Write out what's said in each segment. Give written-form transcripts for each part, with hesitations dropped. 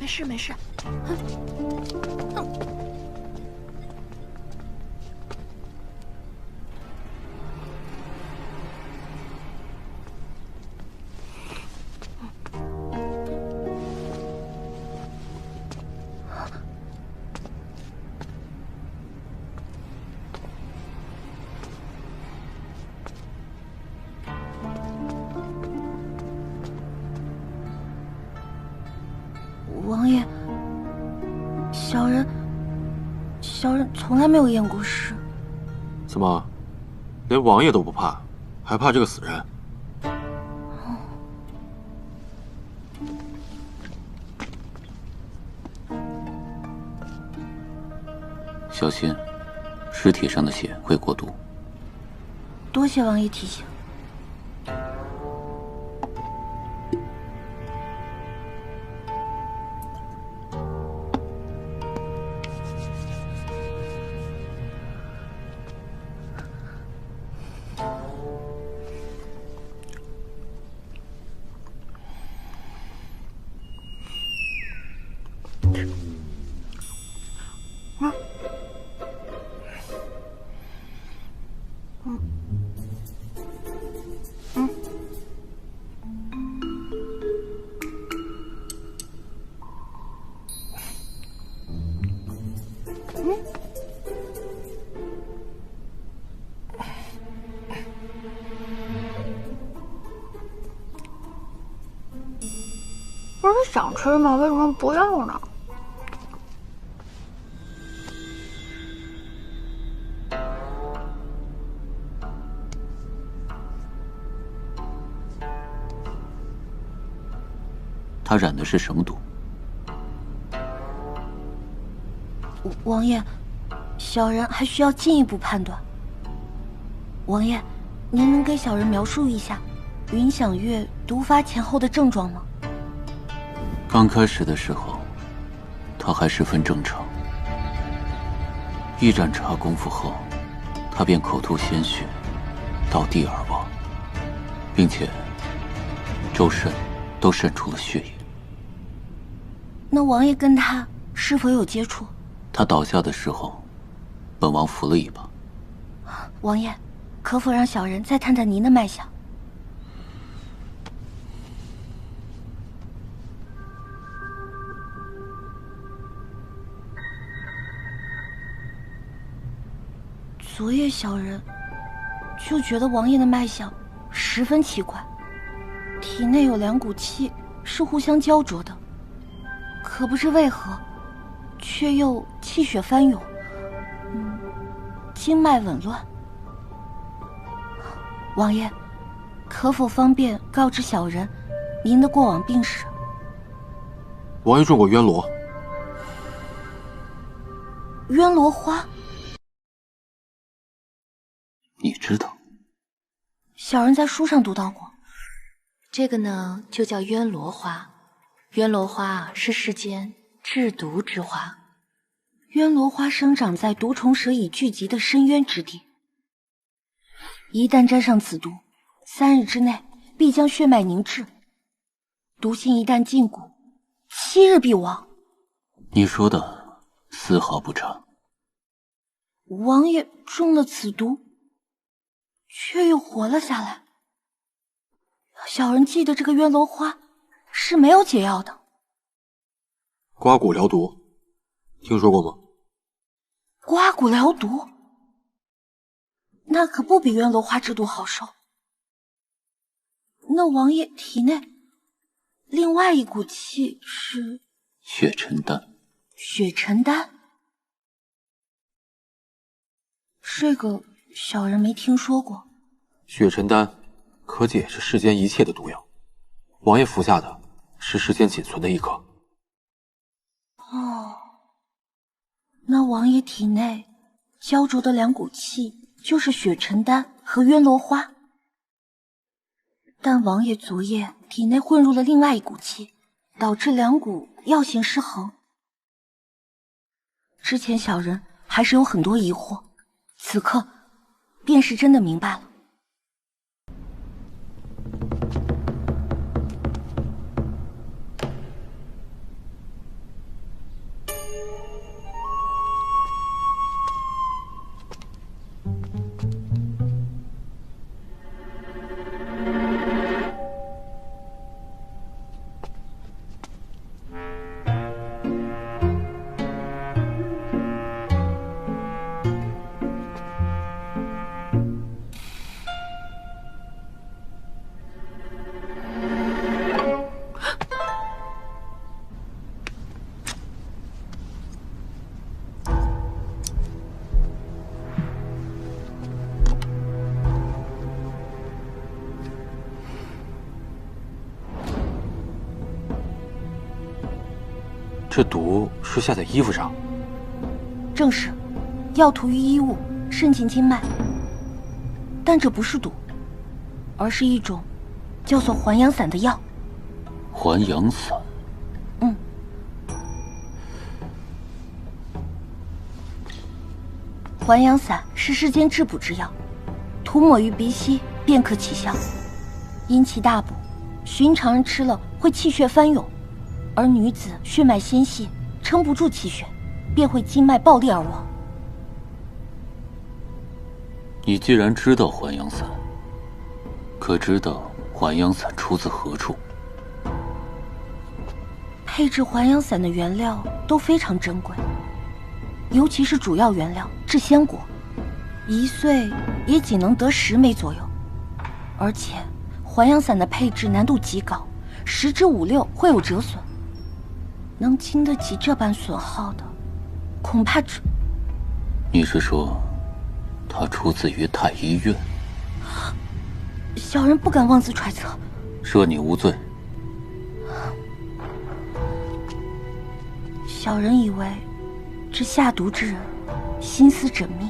没事没事。王爷，小人从来没有验过尸。怎么，连王爷都不怕，还怕这个死人？小心，尸体上的血会过毒。多谢王爷提醒。不是想吃吗？为什么不要呢？他染的是什么毒？王爷，小人还需要进一步判断。王爷，您能给小人描述一下云响月毒发前后的症状吗？刚开始的时候，他还十分正常。一盏茶功夫后，他便口吐鲜血，倒地而亡，并且周身都渗出了血液。那王爷跟他是否有接触？他倒下的时候，本王扶了一把。王爷，可否让小人再探探您的脉象？昨夜小人就觉得王爷的脉象十分奇怪，体内有两股气是互相焦灼的，可不知为何，却又气血翻涌，经脉紊乱。王爷，可否方便告知小人您的过往病史？王爷中过渊罗。渊罗花？你知道？小人在书上读到过。这个呢，就叫渊罗花。渊罗花是世间制毒之花。渊罗花生长在毒虫蛇蚁聚集的深渊之地，一旦沾上此毒，3日之内必将血脉凝滞，毒性一旦进骨，7日必亡。你说的丝毫不差。王爷中了此毒，却又活了下来。小人记得这个渊罗花是没有解药的。刮骨疗毒，听说过吗？刮骨疗毒，那可不比渊罗花之毒好受。那王爷体内另外一股气是血沉丹。血沉丹？这个小人没听说过。血沉丹可解这世间一切的毒药，王爷服下的是世间仅存的一颗。哦，那王爷体内焦灼的两股气就是血沉丹和渊罗花，但王爷昨夜体内混入了另外一股气，导致两股药性失衡。之前小人还是有很多疑惑，此刻便是真的明白了。这毒是下在衣服上？正是，药涂于衣物，渗进经脉。但这不是毒，而是一种叫做还阳散的药。还阳散。还阳散是世间治补之药，涂抹于鼻息便可起效，因其大补，寻常人吃了会气血翻涌，而女子血脉纤细，撑不住气血，便会经脉爆裂而亡。你既然知道还阳散，可知道还阳散出自何处？配制还阳散的原料都非常珍贵，尤其是主要原料制仙果，1岁也仅能得10枚左右。而且还阳散的配制难度极高，10之5、6会有折损，能经得起这般损耗的，恐怕只……你是说，它出自于太医院？小人不敢妄自揣测。赦你无罪。小人以为，这下毒之人心思缜密，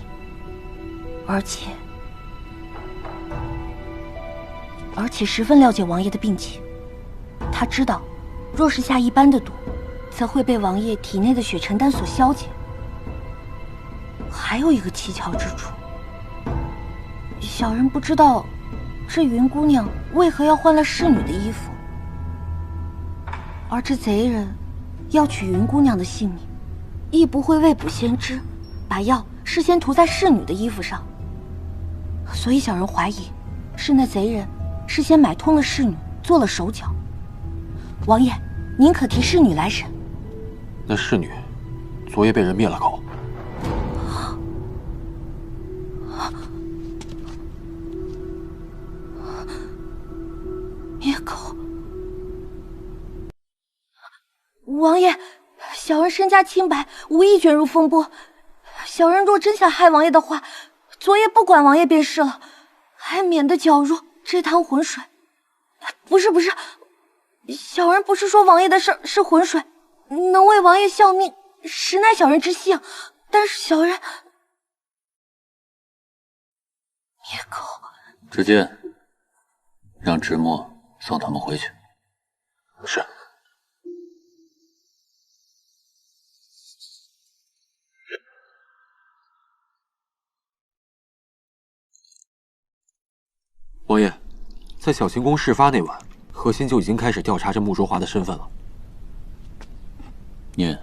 而且十分了解王爷的病情。他知道，若是下一般的毒，则会被王爷体内的血沉丹所消解。还有一个蹊跷之处，小人不知道，这云姑娘为何要换了侍女的衣服，而这贼人要取云姑娘的性命，亦不会未卜先知，把药事先涂在侍女的衣服上。所以小人怀疑，是那贼人事先买通了侍女，做了手脚。王爷，您可提侍女来审。那侍女昨夜被人灭了口。灭口？王爷，小人身家清白，无意卷入风波。小人若真想害王爷的话，昨夜不管王爷便是了，还免得搅入这滩浑水。不是，小人不是说王爷的事是浑水，能为王爷效命，实乃小人之幸。但是小人灭口。知见，让直墨送他们回去。是。王爷，在小晴宫事发那晚，何心就已经开始调查这穆卓华的身份了。念。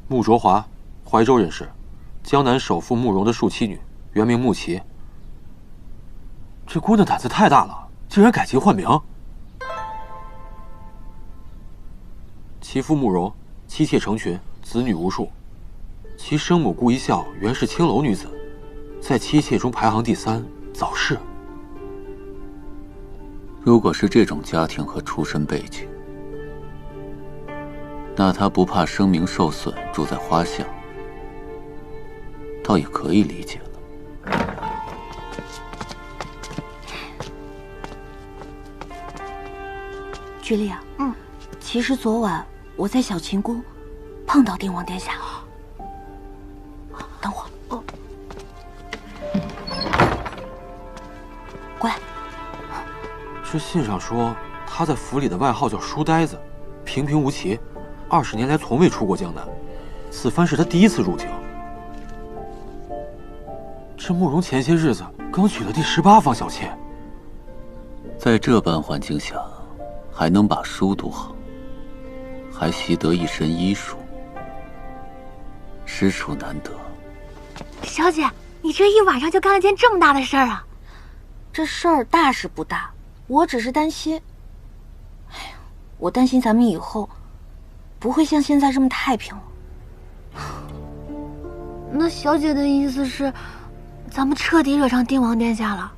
穆卓华，怀州人士，江南首富慕容的庶妻女，原名穆琪。这姑娘胆子太大了，竟然改籍换名。其父慕容，妻妾成群，子女无数。其生母顾一笑原是青楼女子，在妻妾中排行第3，早逝。如果是这种家庭和出身背景，那他不怕声名受损，住在花巷，倒也可以理解了。菊丽啊，其实昨晚我在小晴宫碰到定王殿下。等会儿，过来。这信上说他在府里的外号叫书呆子，平平无奇，20年来从未出过江南，此番是他第1次入京。这慕容前些日子刚娶了第18房小妾，在这般环境下，还能把书读好，还习得一身医术，实属难得。小姐，你这一晚上就干了件这么大的事儿啊！这事儿大是不大，我只是担心，我担心咱们以后不会像现在这么太平了。那小姐的意思是，咱们彻底惹上定王殿下了？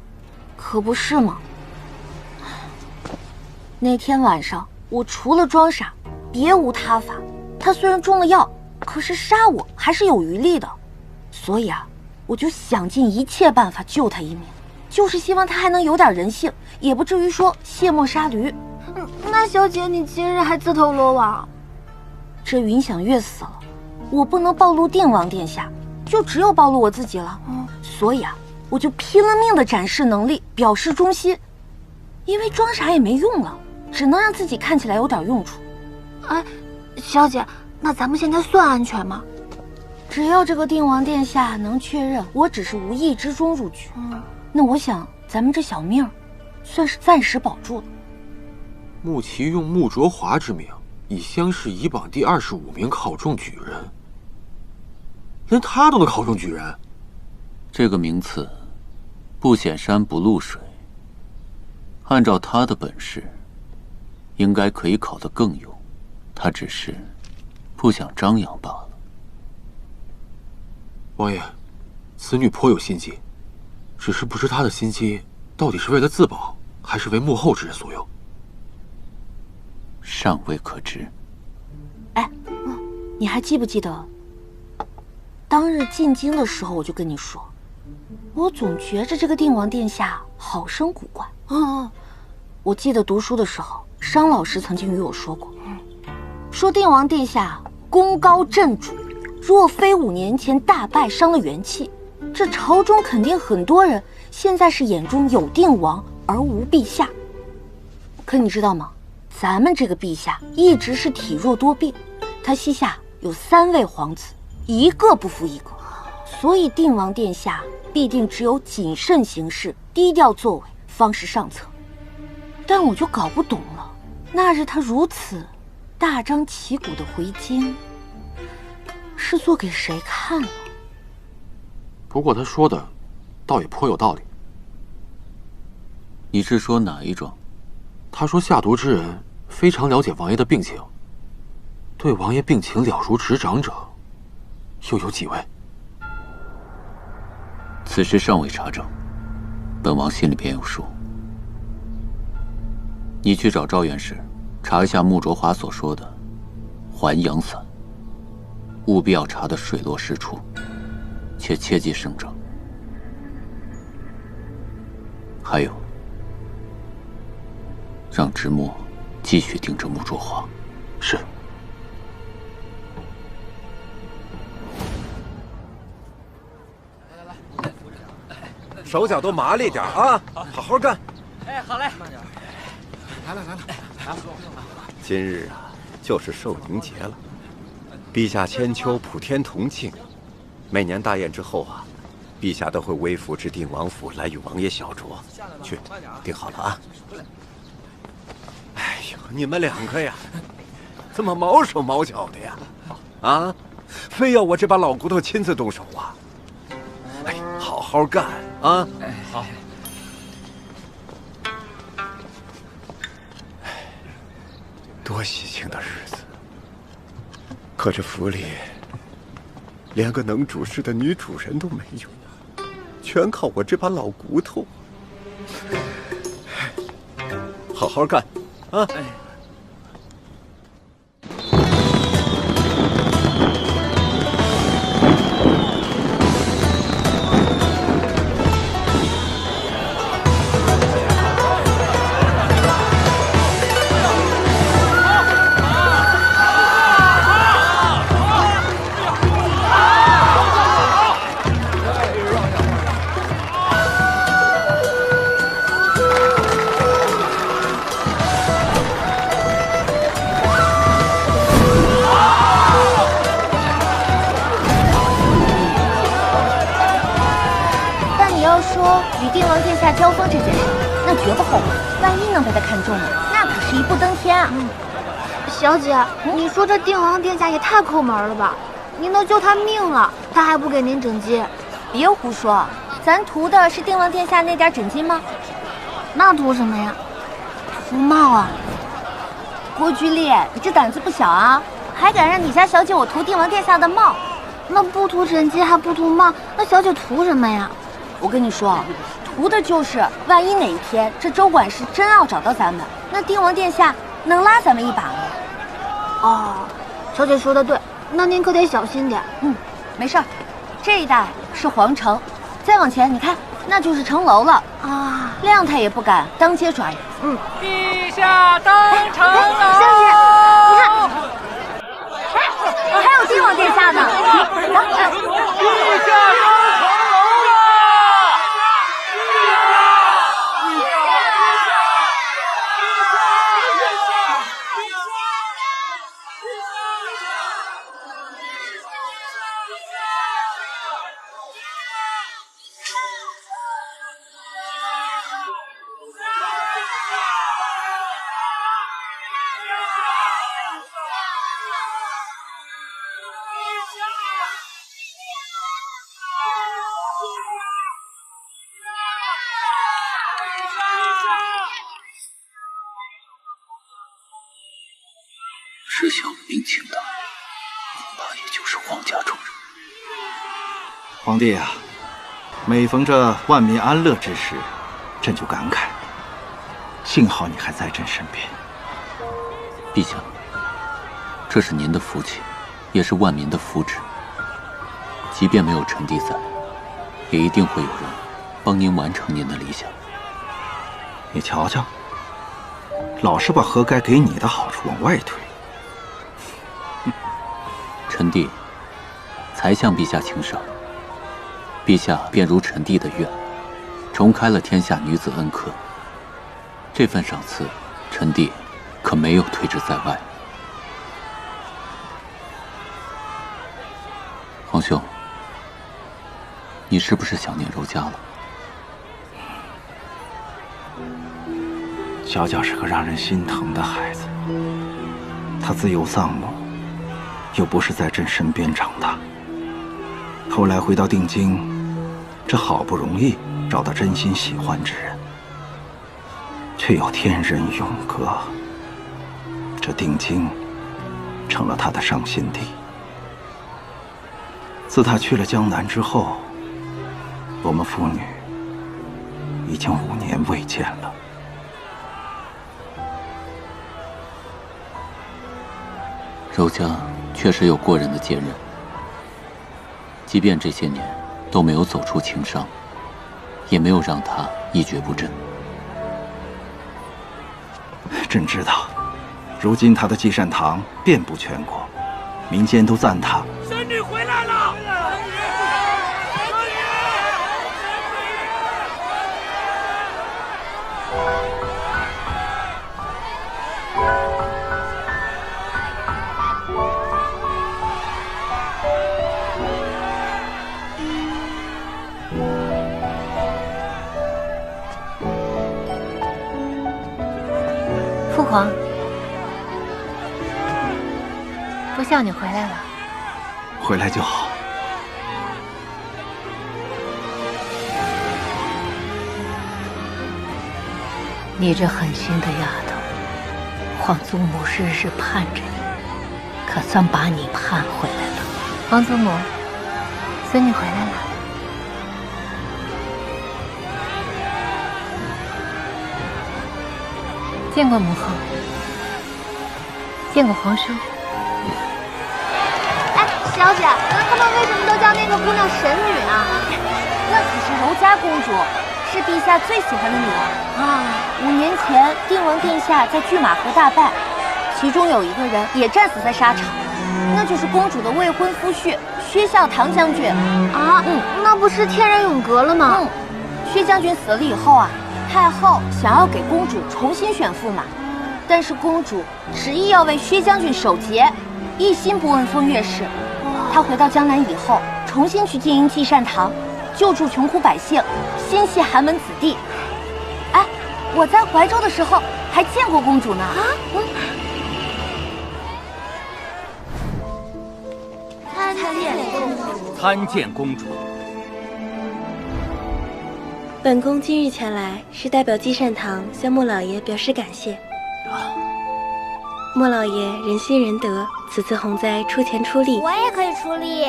可不是嘛。那天晚上我除了装傻，别无他法。他虽然中了药，可是杀我还是有余力的。所以啊，我就想尽一切办法救他一命，就是希望他还能有点人性，也不至于说卸磨杀驴。那小姐，你今日还自投罗网？这云想月死了，我不能暴露定王殿下，就只有暴露我自己了。所以啊，我就拼了命的展示能力，表示忠心。因为装傻也没用了，只能让自己看起来有点用处。哎，小姐，那咱们现在算安全吗？只要这个定王殿下能确认我只是无意之中入局，那我想咱们这小命算是暂时保住了。穆奇用穆卓华之名，以乡试乙榜第25名考中举人，连他都能考中举人。这个名次，不显山不露水。按照他的本事，应该可以考得更优，他只是不想张扬罢了。王爷，此女颇有心机，只是不知她的心机到底是为了自保，还是为幕后之人所用，尚未可知。哎，你还记不记得当日进京的时候，我就跟你说，我总觉着这个定王殿下好生古怪。我记得读书的时候，商老师曾经与我说过，说定王殿下功高震主，若非5年前大败伤了元气，这朝中肯定很多人现在是眼中有定王而无陛下。可你知道吗？咱们这个陛下一直是体弱多病，他膝下有3位皇子，一个不服一个，所以定王殿下必定只有谨慎行事，低调作为，方是上策。但我就搞不懂了，那日他如此大张旗鼓的回京，是做给谁看呢？不过他说的倒也颇有道理。你是说哪一桩？他说下毒之人非常了解王爷的病情，对王爷病情了如指掌者又有几位？此事尚未查证，本王心里便有数。你去找赵院士，查一下穆卓华所说的还阳散，务必要查得水落石出，且切忌声张。还有，让直墨继续盯着穆卓华。是。手脚都麻利点啊，好好干。哎，好嘞。来了。今日啊，就是寿宁节了。陛下千秋，普天同庆。每年大宴之后啊，陛下都会微服至定王府来与王爷小酌。去，订好了啊。哎呦，你们2个呀，怎么毛手毛脚的呀？啊，非要我这把老骨头亲自动手啊？哎，好好干啊！哎，好。多喜庆的日子，可这府里连个能主事的女主人都没有，全靠我这把老骨头。好好干啊！交锋这件事，那绝不后悔。万一能被他看中了，那可是一步登天啊！小姐，你说这定王殿下也太抠门了吧？您都救他命了，他还不给您整金？别胡说，咱图的是定王殿下那点整金吗？那图什么呀？图帽啊！郭居烈，你这胆子不小啊，还敢让你家小姐我图定王殿下的帽？那不图整金还不图帽，那小姐图什么呀？我跟你说，图的就是万一哪一天这周管事真要找到咱们，那定王殿下能拉咱们一把吗？哦，小姐说的对，那您可得小心点。没事儿。这一带是皇城，再往前你看，那就是城楼了啊！谅他也不敢当街抓人。陛下登城楼。小姐，你看，哎，还有帝王殿下呢。陛下登城楼啊！知晓明清的，恐怕也就是皇家中人。皇帝啊，每逢这万民安乐之时，朕就感慨，幸好你还在朕身边。陛下，这是您的福气，也是万民的福祉。即便没有臣弟在，也一定会有人帮您完成您的理想。你瞧瞧，老是把合该给你的好处往外推。臣弟才向陛下请赏，陛下便如臣弟的愿，重开了天下女子恩科。这份赏赐，臣弟可没有推之在外。皇兄，你是不是想念柔家了？娇娇是个让人心疼的孩子，她自幼丧母，又不是在朕身边长大。后来回到定京，这好不容易找到真心喜欢之人，却又天人永隔。这定京成了他的伤心地。自他去了江南之后，我们父女已经5年未见了。柔家确实有过人的坚韧，即便这些年都没有走出情伤，也没有让他一蹶不振。朕知道，如今他的积善堂遍布全国，民间都赞他。神女回来了！父皇，不孝女回来了。回来就好。你这狠心的丫头，皇祖母日日盼着你，可算把你盼回来了。皇祖母，孙女回来了。见过母后，见过皇叔。哎，小姐，他们为什么都叫那个姑娘神女啊？那可是柔家公主，是陛下最喜欢的女儿啊。5年前，定王殿下在拒马河大败，其中有一个人也战死在沙场，那就是公主的未婚夫婿薛孝堂将军啊。那不是天人永隔了吗？薛将军死了以后啊，太后想要给公主重新选驸马，但是公主执意要为薛将军守节，一心不问风月事。她回到江南以后，重新去经营积善堂，救助穷苦百姓，心系寒门子弟。哎，我在怀州的时候还见过公主呢。参见公主。本宫今日前来，是代表积善堂向莫老爷表示感谢。莫老爷仁心仁德，此次洪灾出钱出力，我也可以出力。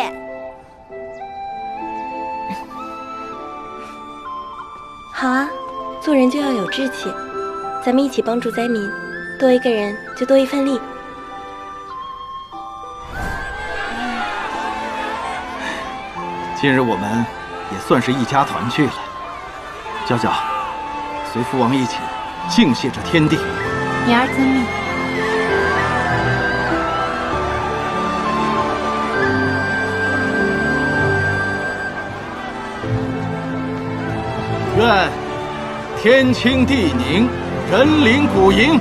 好啊，做人就要有志气，咱们一起帮助灾民，多一个人就多一份力。今日我们也算是一家团聚了。娇娇，随父王一起敬谢这天地。言儿遵命。愿天清地宁，人灵古盈。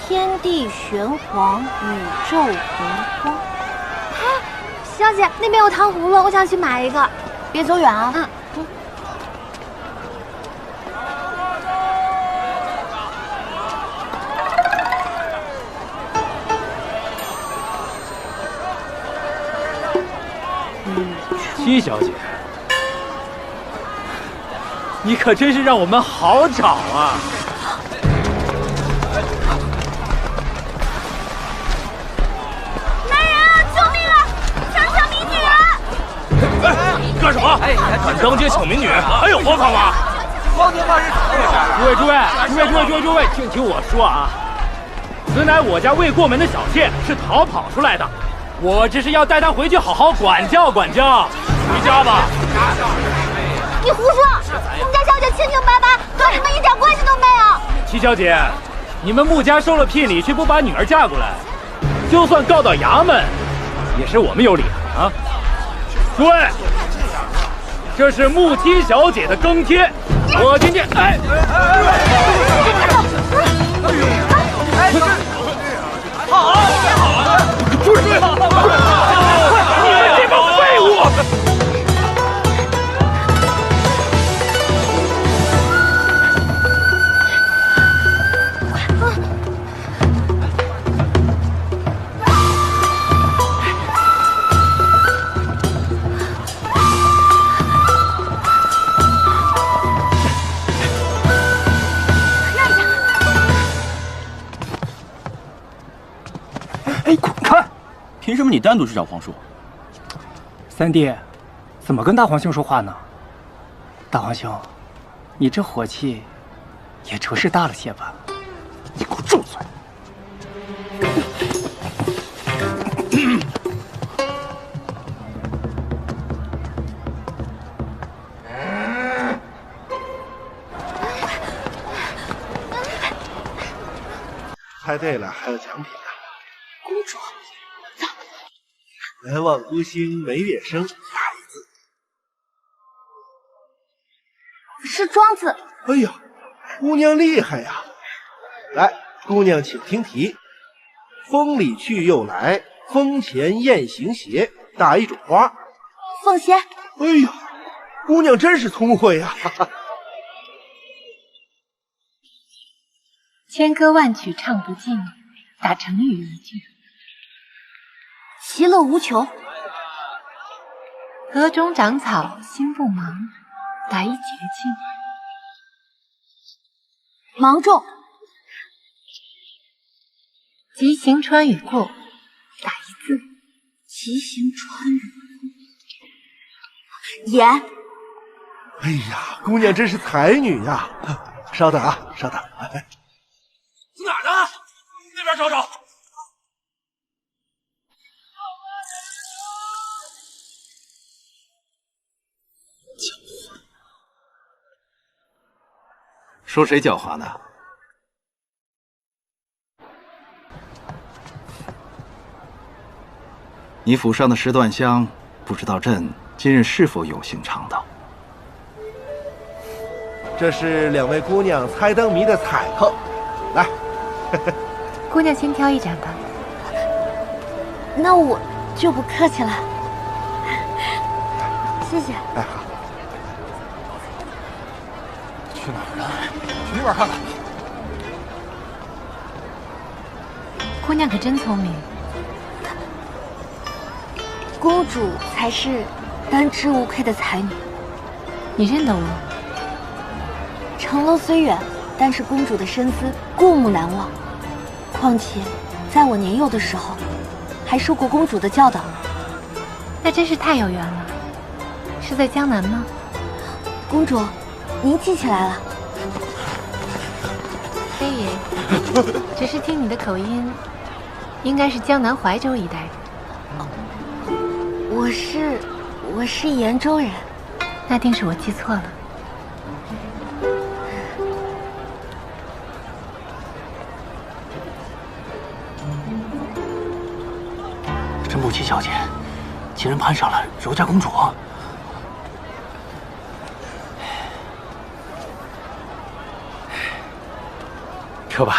天地玄黄，宇宙洪荒。小姐，那边有糖葫芦，我想去买一个。别走远啊！七小姐，你可真是让我们好找啊！干什么？敢当街抢民女，还有荒唐吗？光天化日诸位，听我说啊！此乃我家未过门的小妾，是逃跑出来的，我只是要带她回去好好管教管教。回家吧。你胡说！我们家小姐清清白白，跟你们一点关系都没有。七小姐，你们穆家收了聘礼，却不把女儿嫁过来，就算告到衙门，也是我们有理的啊！诸位。这是穆七小姐的更帖，我今天好，追！你们这帮废物！哎，滚开！凭什么你单独去找皇叔？三弟，怎么跟大皇兄说话呢？大皇兄，你这火气也着实大了些吧？你给我住嘴！猜对了，还有奖品呢。公主，走。南望孤星梅月生，打一字。是庄子。哎呀，姑娘厉害呀！来，姑娘请听题：风里去又来，风前雁行斜，打一种花。凤仙。哎呀，姑娘真是聪慧呀！哈哈。千歌万曲唱不尽，打成语一句。其乐无穷。河中长草心不忙，打一绝境。芒种。急行穿雨过，打一字。急行穿雨过。言。哎呀，姑娘真是才女呀！稍等啊，稍等。哪儿呢？那边找找。说谁狡猾呢？你府上的10段香，不知道朕今日是否有幸尝到？这是2位姑娘猜灯谜的彩扣，来。姑娘先挑一盏吧。那我就不客气了，谢谢。哎，好。去哪儿呢？去那边看看。姑娘可真聪明。公主才是单枝无愧的才女。你认得我？城楼虽远，但是公主的身姿过目难忘。况且，在我年幼的时候，还受过公主的教导。那真是太有缘了。是在江南吗？公主，您记起来了。非也，只是听你的口音，应该是江南怀州一带人。我是延州人。那定是我记错了。真不齐小姐，竟然攀上了柔家公主。撤吧，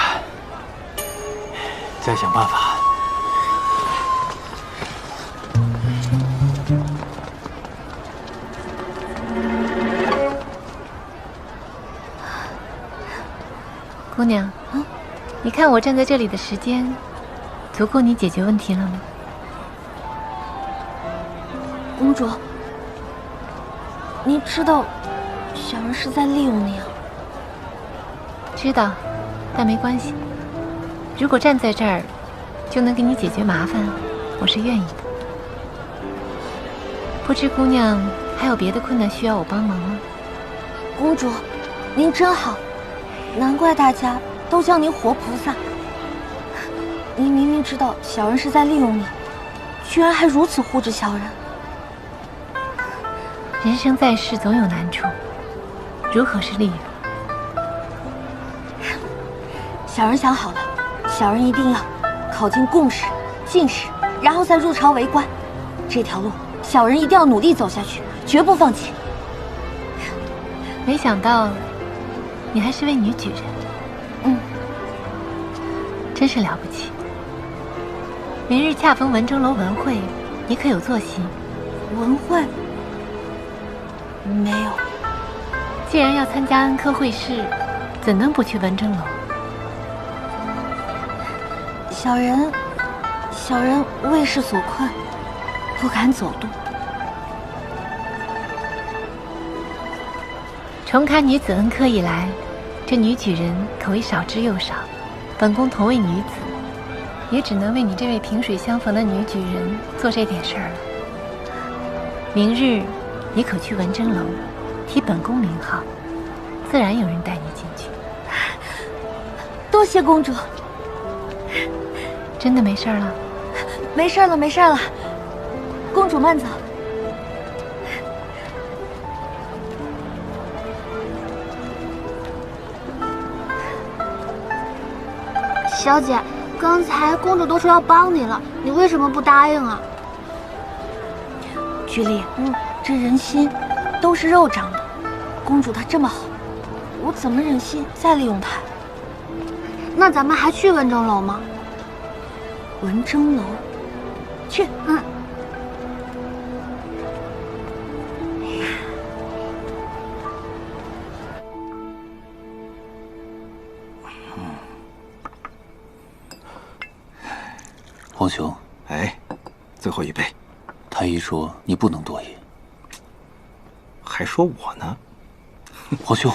再想办法。姑娘，你看我站在这里的时间，足够你解决问题了吗？公主，你知道小人是在利用你啊。知道，但没关系。如果站在这儿就能给你解决麻烦，我是愿意的。不知姑娘还有别的困难需要我帮忙吗？公主，您真好，难怪大家都叫您活菩萨。您明明知道小人是在利用你，居然还如此护着小人。人生在世总有难处，如何是利人？小人想好了，小人一定要考进贡士、进士，然后再入朝为官。这条路，小人一定要努力走下去，绝不放弃。没想到，你还是位女举人。真是了不起。明日恰逢文征楼文会，你可有坐席？文会？没有。既然要参加恩科会试，怎能不去文征楼？小人为势所困，不敢走动。重开女子恩科以来，这女举人可谓少之又少。本宫同为女子，也只能为你这位萍水相逢的女举人做这点事儿了。明日你可去文征楼，提本宫名号，自然有人带你进去。多谢公主。真的没事了？没事了，没事了。公主慢走。小姐，刚才公主都说要帮你了，你为什么不答应啊？菊丽，这人心都是肉长的。公主她这么好，我怎么忍心再利用她？那咱们还去文征楼吗？文征楼，去。皇兄，哎，最后一杯。太医说你不能多饮，还说我呢。皇兄，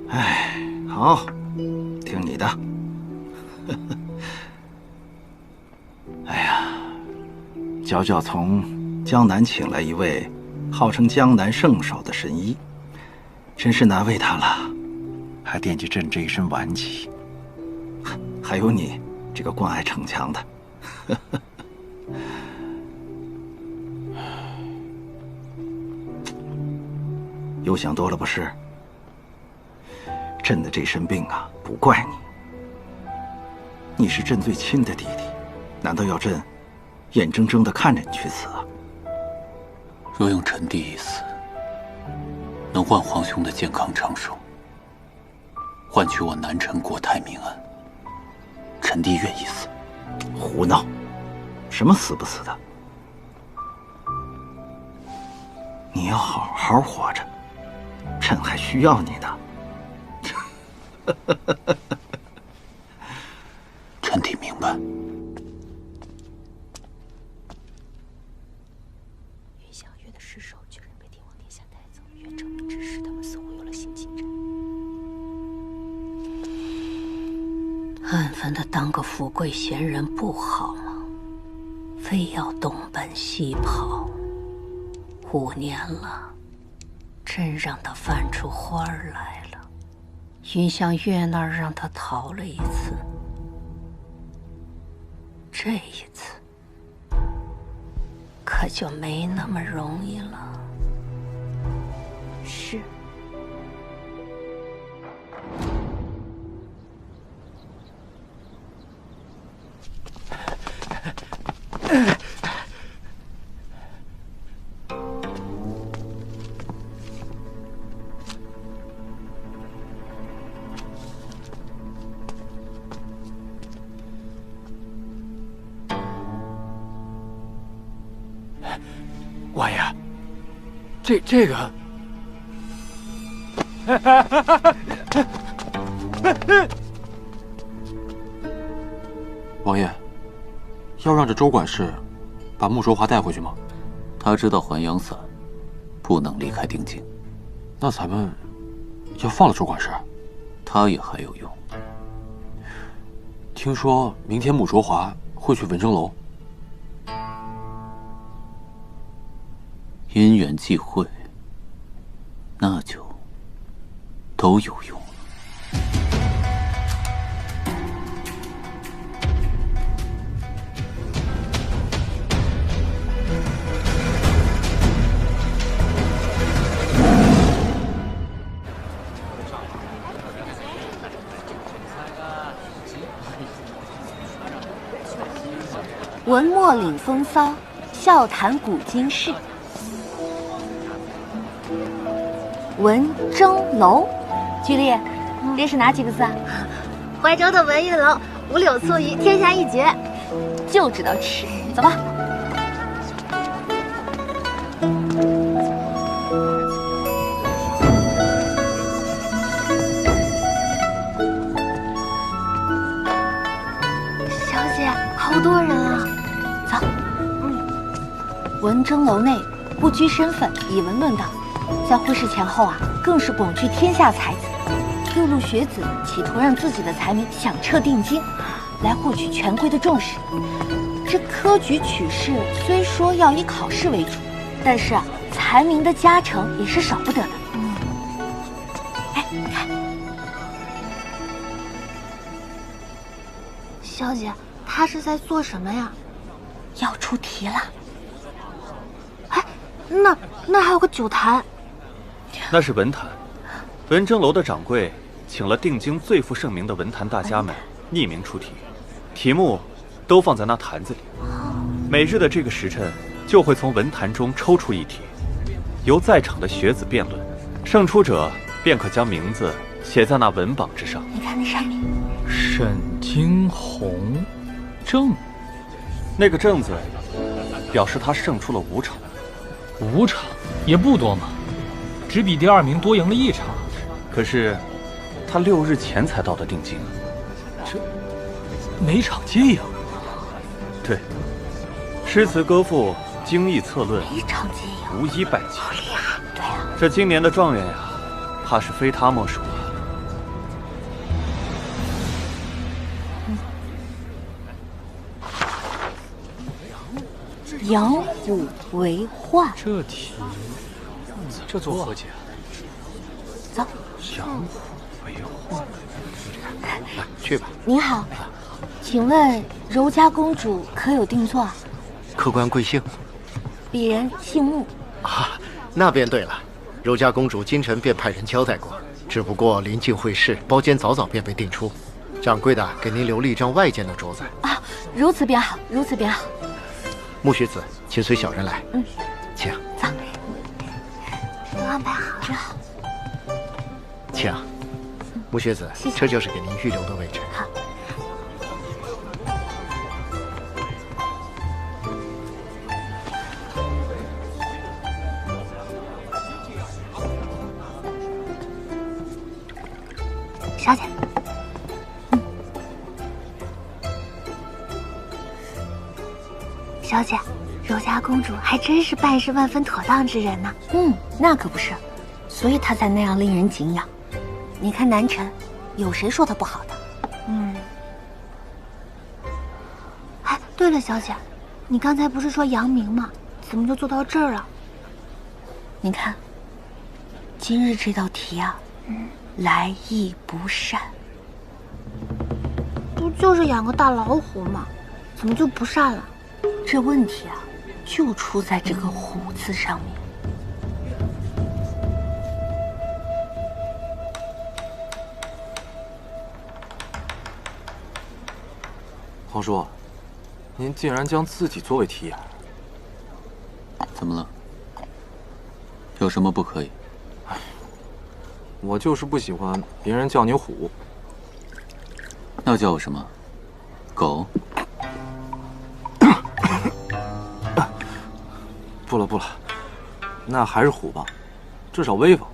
哎，好，听你的。哎呀，娇娇从江南请来一位号称江南圣手的神医，真是难为他了，还惦记朕这一身顽疾。还有你这个关爱逞强的。又想多了不是？朕的这身病啊，不怪你。你是朕最亲的弟弟，难道要朕眼睁睁地看着你去死啊？若用臣弟一死，能换皇兄的健康长寿，换取我南陈国泰民安，臣弟愿意死。胡闹！什么死不死的？你要好好活着，朕还需要你呢。臣弟明白。云翔月的尸首居然被帝王殿下带走，愿证明之时他们似乎有了新进展。泛泛的当个富贵闲人不好吗？非要东奔西跑，5年了，真让他泛出花来了。云香月那儿让他逃了一次，这一次可就没那么容易了。是。王爷，这个，王爷，要让这周管事把穆卓华带回去吗？他知道还阳伞不能离开定京，那咱们要放了周管事？他也还有用。听说明天穆卓华会去文征楼。因缘际会，那就都有用了。文墨领风骚，笑谈古今事。文征楼，居丽，这是哪几个字啊？怀州的文艺楼，五柳醋鱼，天下一绝。就知道吃，走吧。小姐，好多人啊！走。文征楼内不拘身份，以文论道。在会试前后啊，更是广聚天下才子，各路学子企图让自己的才名响彻定京，来获取权贵的重视。这科举取士虽说要以考试为主，但是啊，才名的加成也是少不得的。哎，你看，小姐，她是在做什么呀？要出题了。哎，那还有个酒坛。那是文坛，文征楼的掌柜请了定京最负盛名的文坛大家们匿名出题，题目都放在那坛子里。每日的这个时辰，就会从文坛中抽出一题，由在场的学子辩论，胜出者便可将名字写在那文榜之上。你看那上面，沈惊鸿正，那个正字表示他胜出了5场，5场也不多嘛。只比第2名多赢了1场，可是他6日前才到的定京，这每场皆赢。对，诗词歌赋、经义策论，每场皆赢，无一败绩。好厉害！对啊，这今年的状元呀，怕是非他莫属了。养虎为患，这题。这做何解？走。养虎为患。去吧。您好，请问柔家公主可有定座？客官贵姓？鄙人姓穆。啊，那便对了。柔家公主今晨便派人交代过，只不过临近会试，包间早便被订出。掌柜的给您留了一张外间的桌子。啊，如此便好，如此便好。穆学子，请随小人来。请。走。都安排好了。真好。请。穆学子，这就是给您预留的位置。好。小姐。小姐，柔家公主还真是办事万分妥当之人呢。那可不是，所以她才那样令人敬仰。你看南辰，有谁说她不好的？对了，小姐，你刚才不是说扬名吗？怎么就做到这儿了？您看，今日这道题啊，来意不善。不就是养个大老虎吗？怎么就不善了？这问题啊，就出在这个“虎”字上面。皇叔，您竟然将自己作为题眼，怎么了？有什么不可以？我就是不喜欢别人叫你虎。那叫我什么？狗？不了不了，那还是虎吧，至少威风。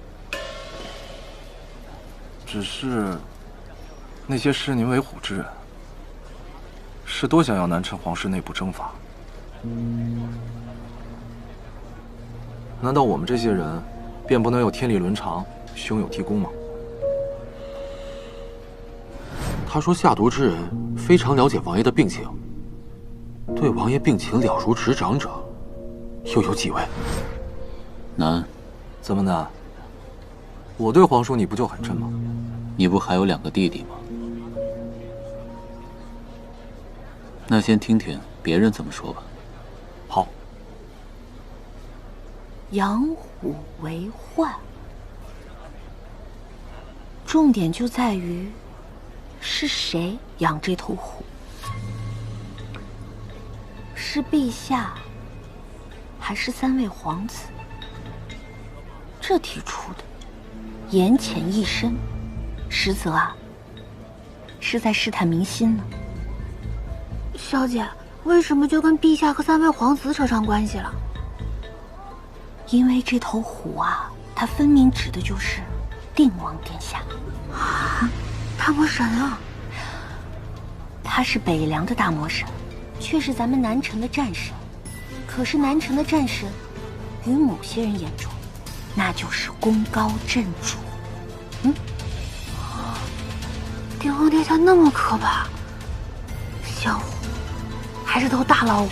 只是那些视您为虎之人，是多想要南辰皇室内部征伐。难道我们这些人便不能有天理伦常，兄友弟恭吗？他说下毒之人非常了解王爷的病情，对王爷病情了如指掌者，又有几位？难。怎么难？我对皇叔你不就很真吗？你不还有2个弟弟吗？那先听听别人怎么说吧。好。养虎为患，重点就在于是谁养这头虎？是陛下，还是3位皇子？这题出的言浅意深，实则啊，是在试探民心呢。小姐，为什么就跟陛下和3位皇子扯上关系了？因为这头虎啊，它分明指的就是定王殿下。啊，大魔神啊！他是北凉的大魔神，却是咱们南城的战神。可是南城的战神，于某些人眼中，那就是功高震主。定王殿下那么可怕，小虎还是头大老虎？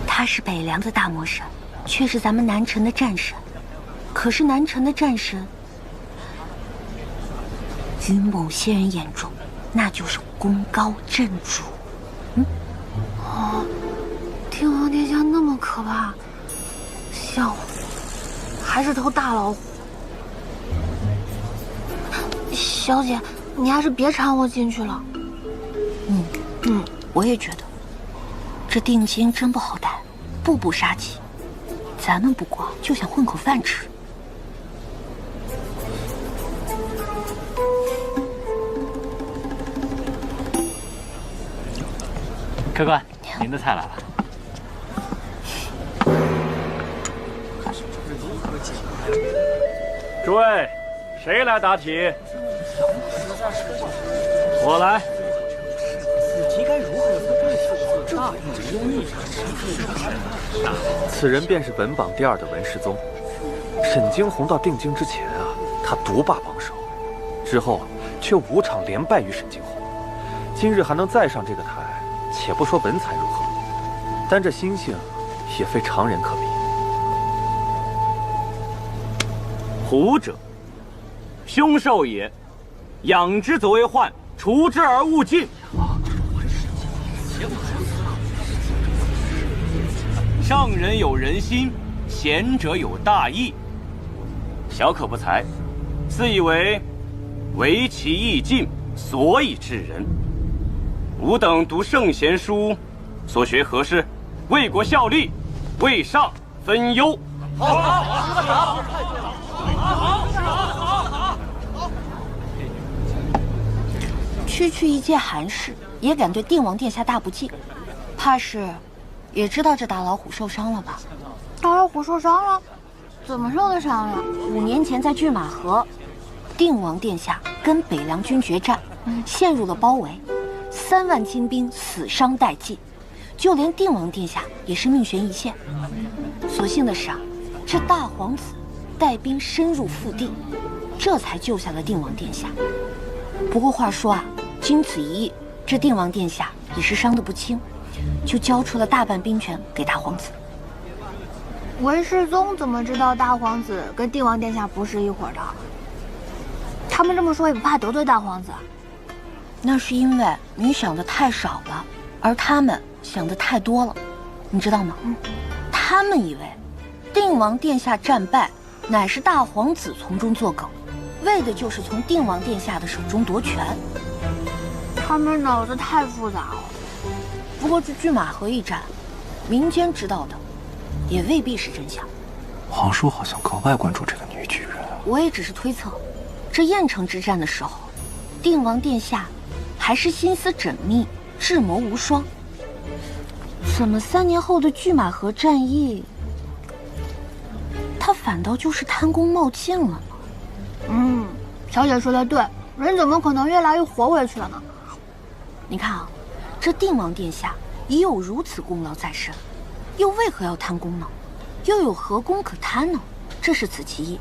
他是北凉的大魔神，却是咱们南城的战神。可是南城的战神，于某些人眼中，那就是功高震主。定王殿下那么可怕，小虎还是头大老虎？小姐，你还是别掺和进去了。我也觉得，这定京真不好待，步步杀机。咱们不过就想混口饭吃。客官，您的菜来了。诸位，谁来答题？我来。此人便是文榜第2的文世宗。沈惊鸿到定京之前啊，他独霸榜首，之后却5场连败于沈惊鸿。今日还能再上这个台，且不说文采如何，但这心性也非常人可比。虎者，凶兽也，养之则为患，除之而勿近。上人有仁心，贤者有大义。小可不才，自以为唯其义尽，所以治人。吾等读圣贤书，所学何事？为国效力，为上分忧。区一介寒士，也敢对定王殿下大不敬，怕是也知道这大老虎受伤了吧？大老虎受伤了？怎么受的伤呀？5年前在拒马河，定王殿下跟北凉军决战，陷入了包围，3万精兵死伤殆尽，就连定王殿下也是命悬一线。所幸的是啊，这大皇子带兵深入腹地，这才救下了定王殿下。不过话说啊，经此一役，这定王殿下也是伤得不轻，就交出了大半兵权给大皇子。文世宗怎么知道大皇子跟定王殿下不是一伙的？他们这么说也不怕得罪大皇子？那是因为你想的太少了，而他们想的太多了，你知道吗？他们以为定王殿下战败，乃是大皇子从中作梗，为的就是从定王殿下的手中夺权。他们脑子太复杂了。不过这拒马河一战，民间知道的也未必是真相。皇叔好像格外关注这个女举人。我也只是推测，这郾城之战的时候，定王殿下还是心思缜密，智谋无双。怎么3年后的拒马河战役，他反倒就是贪功冒进了呢？小姐说的对，人怎么可能越来越活回去了呢？你看啊，这定王殿下已有如此功劳在身，又为何要贪功呢？又有何功可贪呢？这是此其一。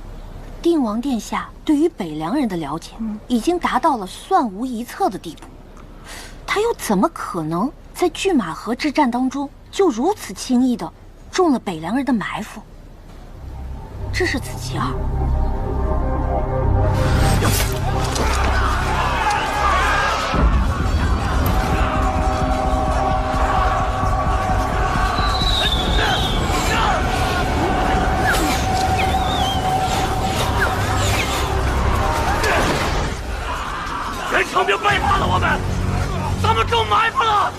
定王殿下对于北凉人的了解，已经达到了算无一策的地步。他又怎么可能在拒马河之战当中就如此轻易地中了北凉人的埋伏？这是此其二。袁成兵背叛了我们，咱们中埋伏了！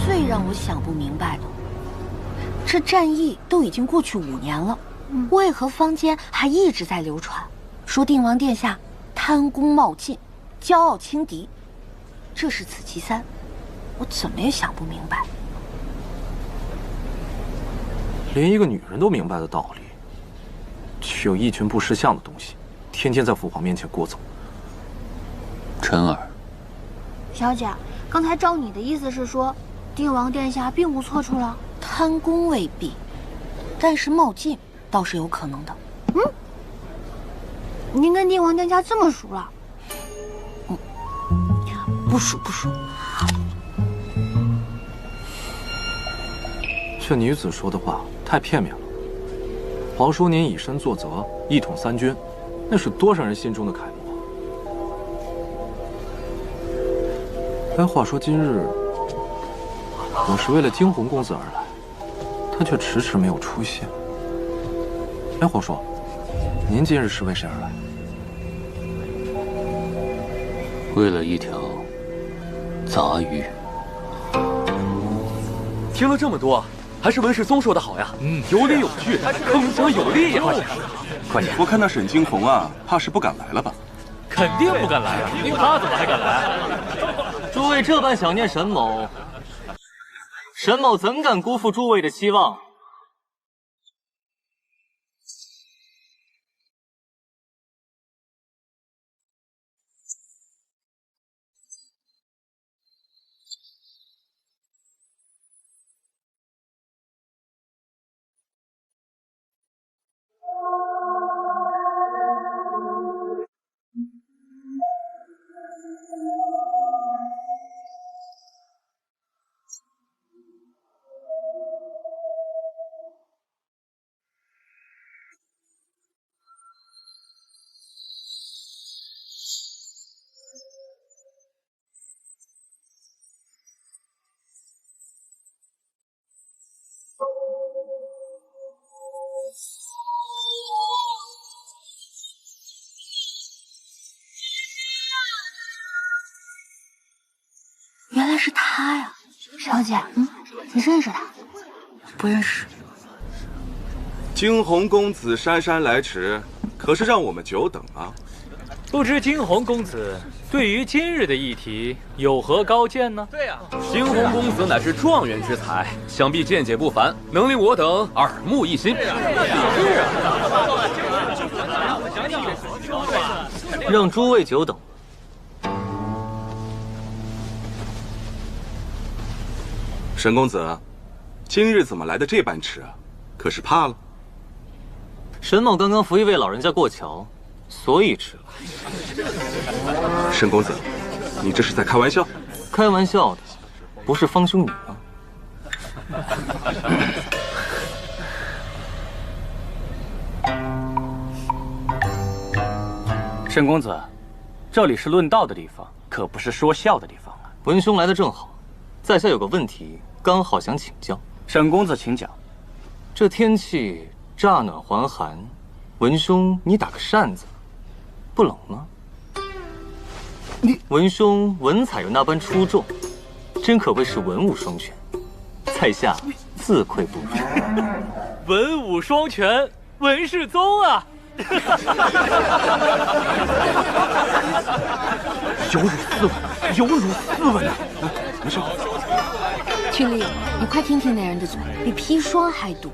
最让我想不明白的，这战役都已经过去5年了，为何坊间还一直在流传，说定王殿下贪功冒进，骄傲轻敌？这是此其三，我怎么也想不明白。连一个女人都明白的道理，却有一群不识相的东西，天天在父皇面前聒噪。辰儿，小姐，刚才照你的意思是说，定王殿下并无错处了？贪功未必，但是冒进倒是有可能的。您跟定王殿下这么熟了？不熟。这女子说的话太片面了。皇叔您以身作则，一统3军，那是多少人心中的楷模。哎，话说今日我是为了惊鸿公子而来，他却迟迟没有出现。哎，皇叔，您今日是为谁而来？为了一条杂鱼。听了这么多，还是文世宗说的好呀，有理有据，铿锵有力呀！快点，我看那沈惊鸿啊，怕是不敢来了吧？肯定不敢来啊，他怎么还敢来？诸位这般想念沈某，沈某怎敢辜负诸位的期望？原来是他呀，小姐，你认识他？不认识。惊鸿公子姗姗来迟，可是让我们久等啊。不知惊鸿公子对于今日的议题有何高见呢？对呀，惊鸿公子乃是状元之才，想必见解不凡，能令我等耳目一新。是啊。让诸位久等了。沈公子，今日怎么来的这般迟啊？可是怕了？沈某刚刚扶一位老人家过桥，所以迟了。沈公子，你这是在开玩笑？开玩笑的，不是方兄你吗？沈公子，这里是论道的地方，可不是说笑的地方啊。文兄来的正好，在下有个问题，刚好想请教。沈公子请讲。这天气乍暖还寒，文兄你打个扇子，不冷吗？文兄文采又那般出众，真可谓是文武双全，在下自愧不如。文武双全，文世宗啊！有辱斯文，有辱斯文啊！没事。君丽，你快听听那人的嘴，比砒霜还毒。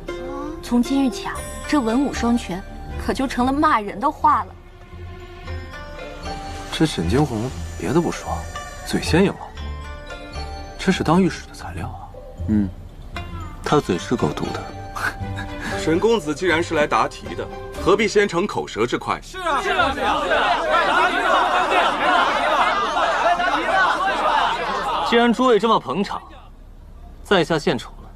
从今日起啊，这文武双全可就成了骂人的话了。这沈惊鸿别的不说，嘴先硬了，这是当御史的材料啊。他嘴是够毒的。沈公子既然是来答题的，何必先逞口舌之快？是啊，既然诸位这么捧场，在下献丑了。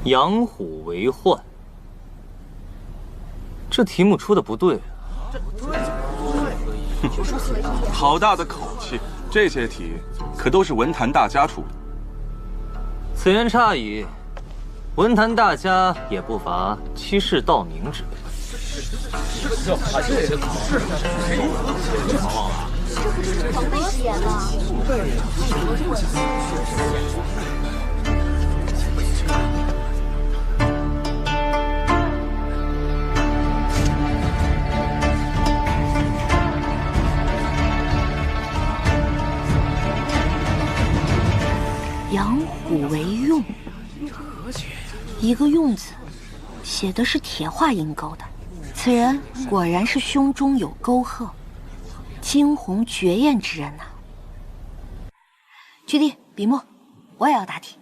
养虎为患，这题目出的不对啊。好大的口气！这些题可都是文坛大家出的。此言差矣，文坛大家也不乏欺世盗名之辈。黄背戏演了。养虎为用，一个用字写的是铁画银钩的，此人果然是胸中有沟壑，惊鸿绝艳之人呐。居弟，笔墨，我也要答题。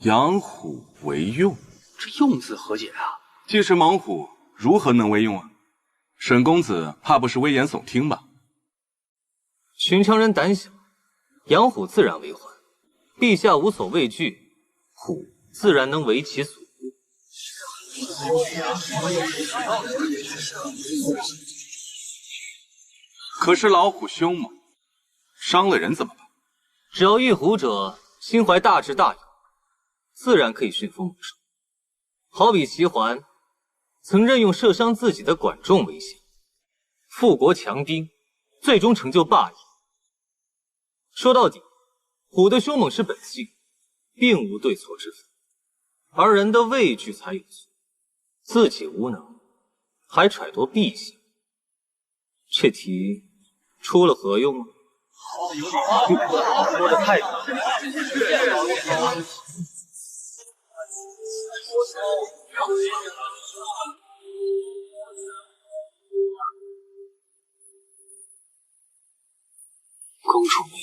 养虎为用，这用字何解啊？既是猛虎，如何能为用啊？沈公子怕不是危言耸听吧？寻常人胆小，养虎自然为患。陛下无所畏惧，虎自然能为其所护。可是老虎凶猛，伤了人怎么办？只要遇虎者心怀大智大勇，自然可以驯服猛兽。好比齐桓曾任用射伤自己的管仲为相，富国强兵，最终成就霸业。说到底，虎的凶猛是本性，并无对错之分，而人的畏惧才有错。自己无能，还揣度陛下，这题出了何用啊？说的太对。公主美女。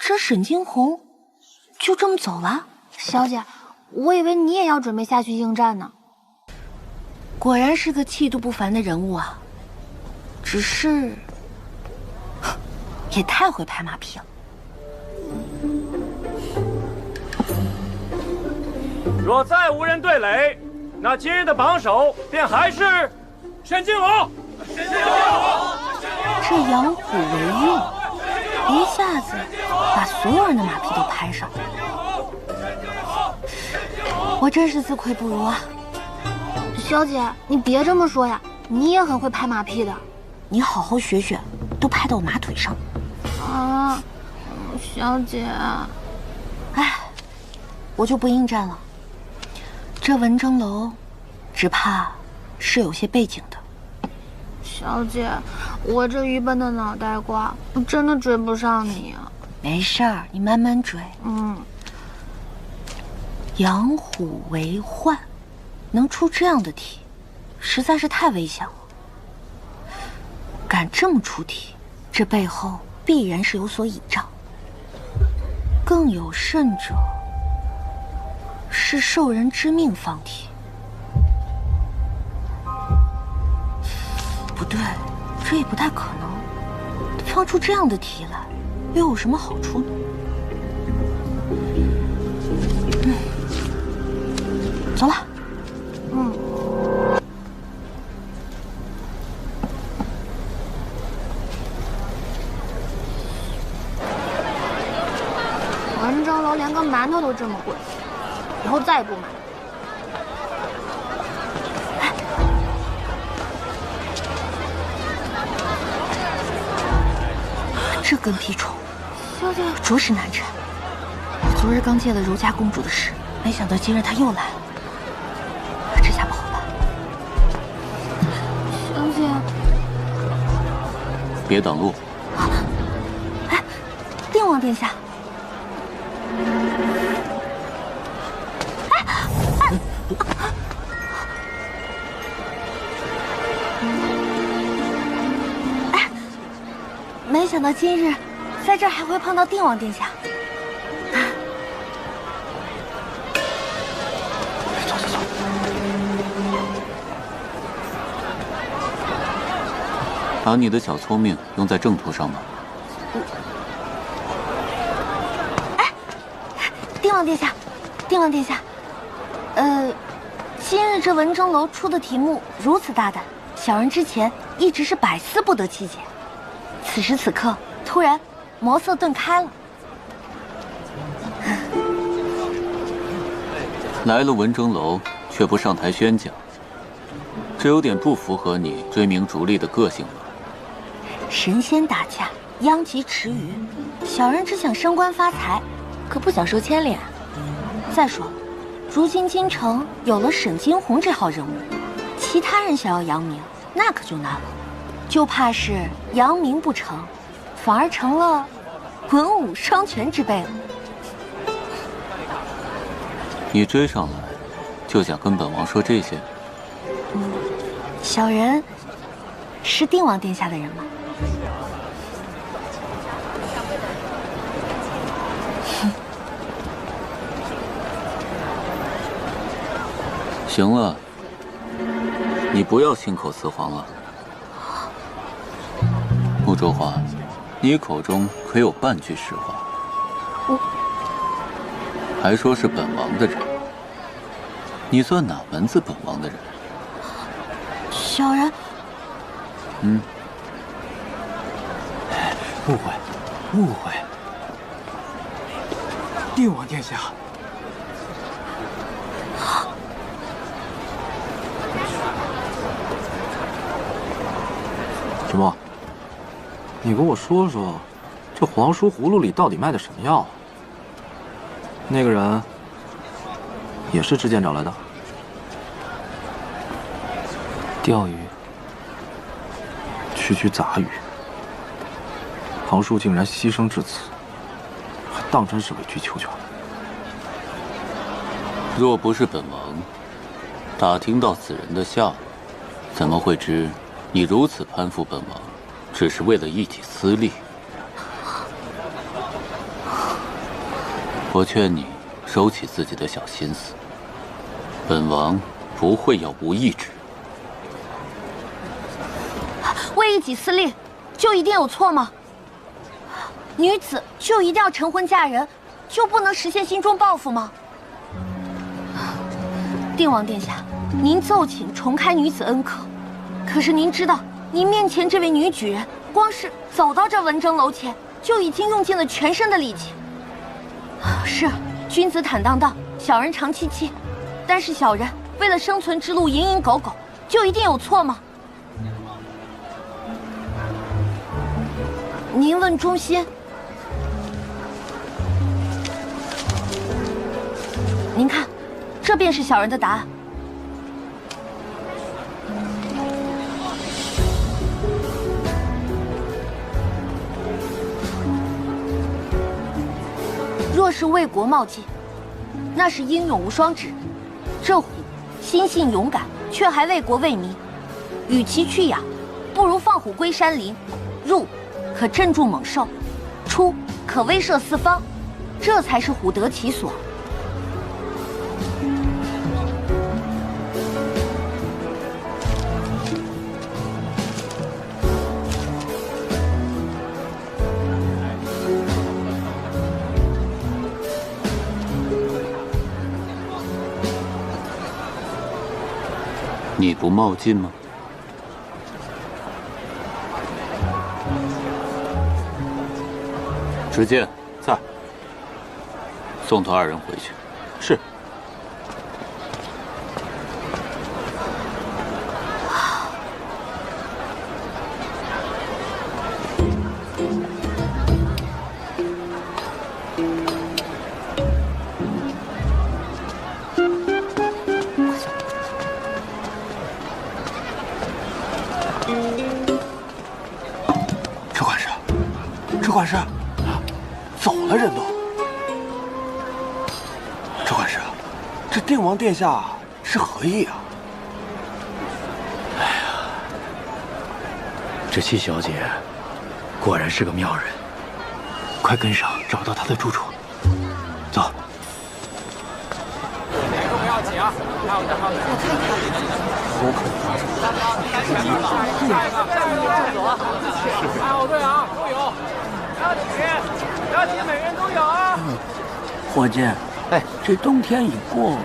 这沈惊鸿就这么走了？小姐，我以为你也要准备下去应战呢。果然是个气度不凡的人物啊，只是也太会拍马屁了。若再无人对垒，那今日的榜首便还是沈惊鸿。这养虎为用，一下子把所有人的马屁都拍上，我真是自愧不如啊！小姐，你别这么说呀，你也很会拍马屁的。你好好学学，都拍到我马腿上。啊，小姐，哎，我就不应战了。这文征楼，只怕是有些背景的。小姐，我这愚笨的脑袋瓜，真的追不上你啊。没事儿，你慢慢追。养虎为患，能出这样的题，实在是太危险了。敢这么出题，这背后必然是有所倚仗。更有甚者，是受人之命放题。不对，这也不太可能。放出这样的题来，又有什么好处呢？走了。文征楼连个馒头都这么贵，以后再也不买。这跟屁虫，小姐着实难缠。我昨日刚借了柔家公主的事，没想到今日她又来了，这下不好办。小姐，别挡路。哎，定王殿下。没想到今日在这儿还会碰到定王殿下。走走走。把你的小聪明用在正途上吧。哎，定王殿下，定王殿下，今日这文征楼出的题目如此大胆，小人之前一直是百思不得其解。此时此刻，突然茅塞顿开了。来了文征楼，却不上台宣讲，这有点不符合你追名逐利的个性了。神仙打架，殃及池鱼，小人只想升官发财，可不想受牵连。再说了，如今京城有了沈金鸿这号人物，其他人想要扬名，那可就难了。就怕是扬名不成，反而成了文武双全之辈了。你追上来，就想跟本王说这些？小人是定王殿下的人吗？行了，你不要信口雌黄了。穆周华，你口中可有半句实话？我还说是本王的人，你算哪门子本王的人？小人，误会，误会。定王殿下，什么？你跟我说说，这黄书葫芦里到底卖的什么药？那个人也是知见找来的？钓鱼，区区杂鱼，庞叔竟然牺牲至此，还当真是委曲求全。若不是本王打听到此人的下落，怎么会知你如此攀附本王，只是为了一己私利？我劝你收起自己的小心思，本王不会要无义之人。为一己私利，就一定有错吗？女子就一定要成婚嫁人，就不能实现心中抱负吗？定王殿下，您奏请重开女子恩客，可是您知道，您面前这位女举人，光是走到这文征楼前，就已经用尽了全身的力气。是，君子坦荡荡，小人长戚戚。但是小人为了生存之路蝇营狗苟，就一定有错吗？您问忠心，您看，这便是小人的答案。若是为国冒进，那是英勇无双之人。这虎心性勇敢，却还为国为民，与其去养，不如放虎归山林。入可镇住猛兽，出可威慑四方，这才是虎得其所。你不冒进吗？执剑在。送他二人回去。是。车管事，走了人都。车管事，这定王殿下是何意啊？哎呀，这七小姐果然是个妙人，快跟上，找到她的住处。走。不要紧啊，看我这方面。我可看好队啊，都有。不要紧，每人都有啊。伙计，这冬天一过，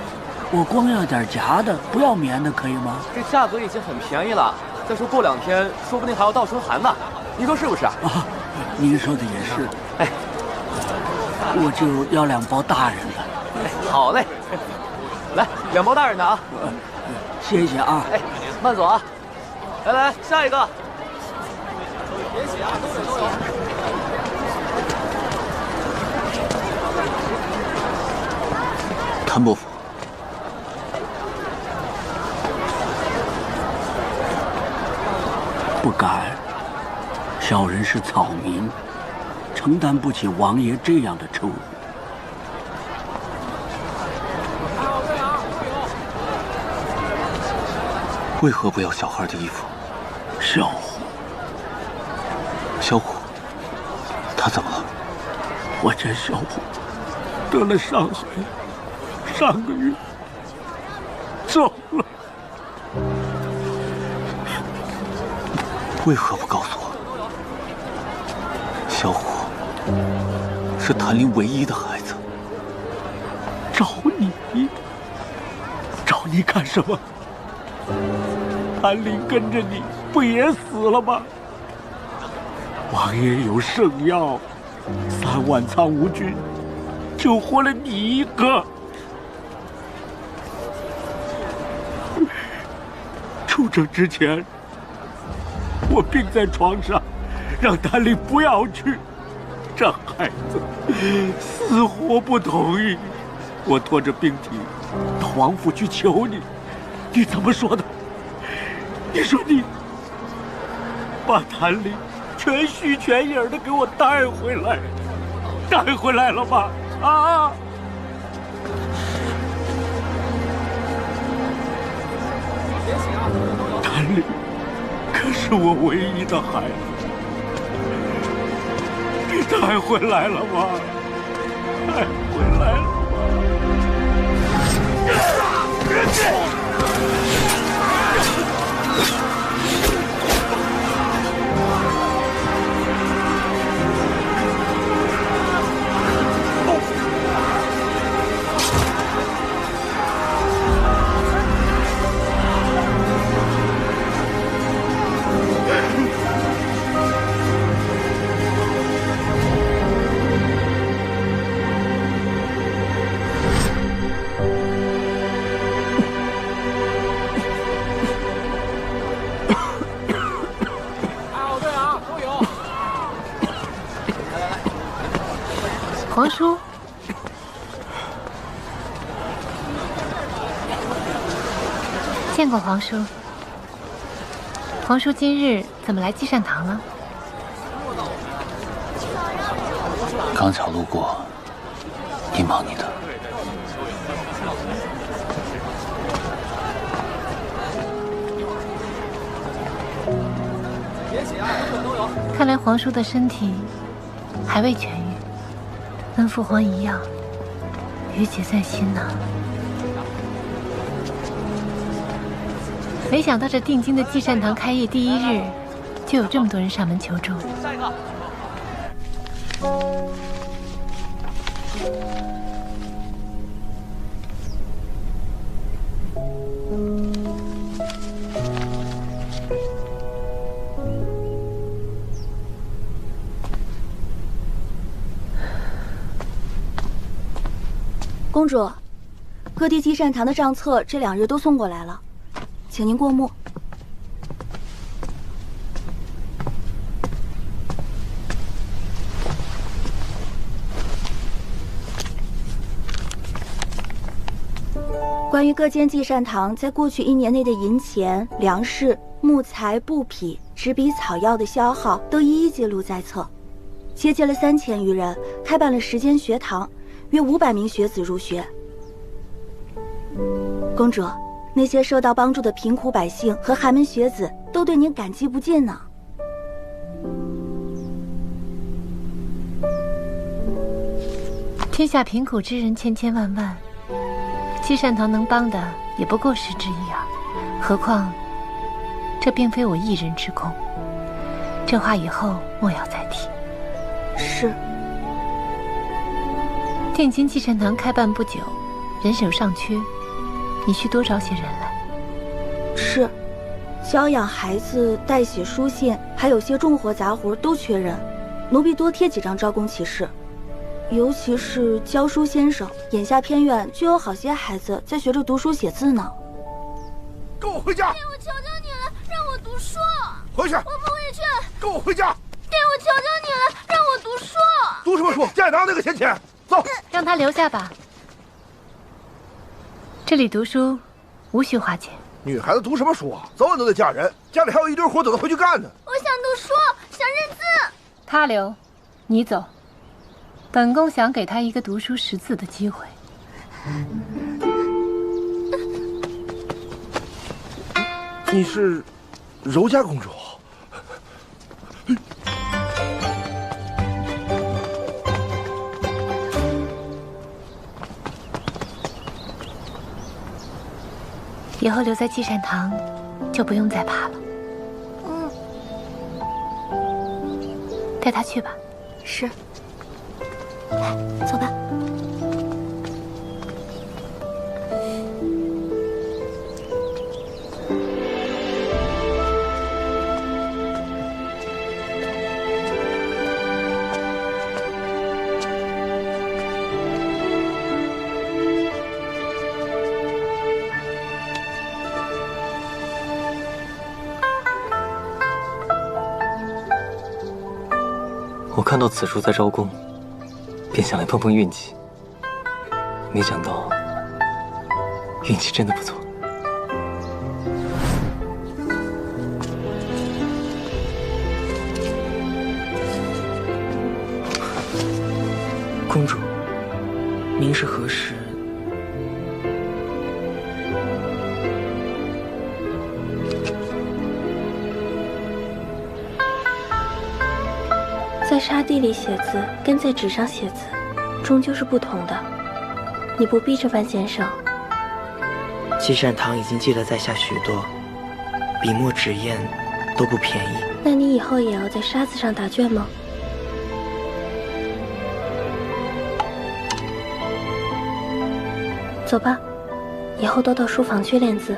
我光要点夹的，不要棉的，可以吗？这价格已经很便宜了，再说过2天，说不定还要倒春寒呢。您说是不是？啊，您说的也是。我就要2包大人的。好嘞，来2包大人的啊。谢谢啊。慢走啊。来，下一个。别写啊，都有。谭伯父，不敢，小人是草民，承担不起王爷这样的称呼。为何不要小孩的衣服？小虎，小虎，他怎么了？我家小虎得了伤寒，上个月走了。为何不告诉我？小虎是谭林唯一的孩子。找你干什么？谭林跟着你，不也死了吗？王爷有圣药，3万苍梧军救活了你一个。出征之前，我病在床上，让谭林不要去。这孩子死活不同意。我拖着病体到王府去求你，你怎么说的？你说你把谭林全虚全影的给我带回来了吧？啊！谭林可是我唯一的孩子，你带回来了吗？带回来了。见过皇叔。皇叔今日怎么来积善堂了？刚巧路过，你忙你的。看来皇叔的身体还未痊愈，跟父皇一样，郁结在心呐。没想到这定京的积善堂开业第1日，就有这么多人上门求助。下一个。公主，各地积善堂的账册这2日都送过来了，请您过目。关于各间积善堂在过去1年内的银钱、粮食、木材、布匹、纸笔、草药的消耗都一一记录在册，接见了3000余人，开办了10间学堂。约500名学子入学。公主，那些受到帮助的贫苦百姓和寒门学子都对您感激不尽呢。天下贫苦之人千千万万，积善堂能帮的也不过10之1耳，何况这并非我一人之功。这话以后莫要再提。是。定京积善堂开办不久，人手尚缺，你需多招些人来。是，教养孩子、代写书信，还有些重活杂活都缺人，奴婢多贴几张招工启事。尤其是教书先生，眼下偏院就有好些孩子在学着读书写字呢。跟我回家！爹，我求求你了，让我读书。回去！我不回去。跟我回家！爹，我求求你了，让我读书。读什么书？家里哪有那个闲钱？走，让他留下吧。这里读书无需花钱。女孩子读什么书啊？早晚都得嫁人，家里还有一堆活等她回去干呢。我想读书，想认字。他留，你走。本宫想给他一个读书识字的机会。你是柔家公主？以后留在积善堂，就不用再怕了。带他去吧。是。来，走吧。我看到此处在招工，便想来碰碰运气。没想到运气真的不错。公主，您是何时？在沙地里写字跟在纸上写字，终究是不同的。你不必这般艰省。积善堂已经记了在下许多，笔墨纸砚都不便宜。那你以后也要在沙子上答卷吗？走吧，以后多到书房去练字。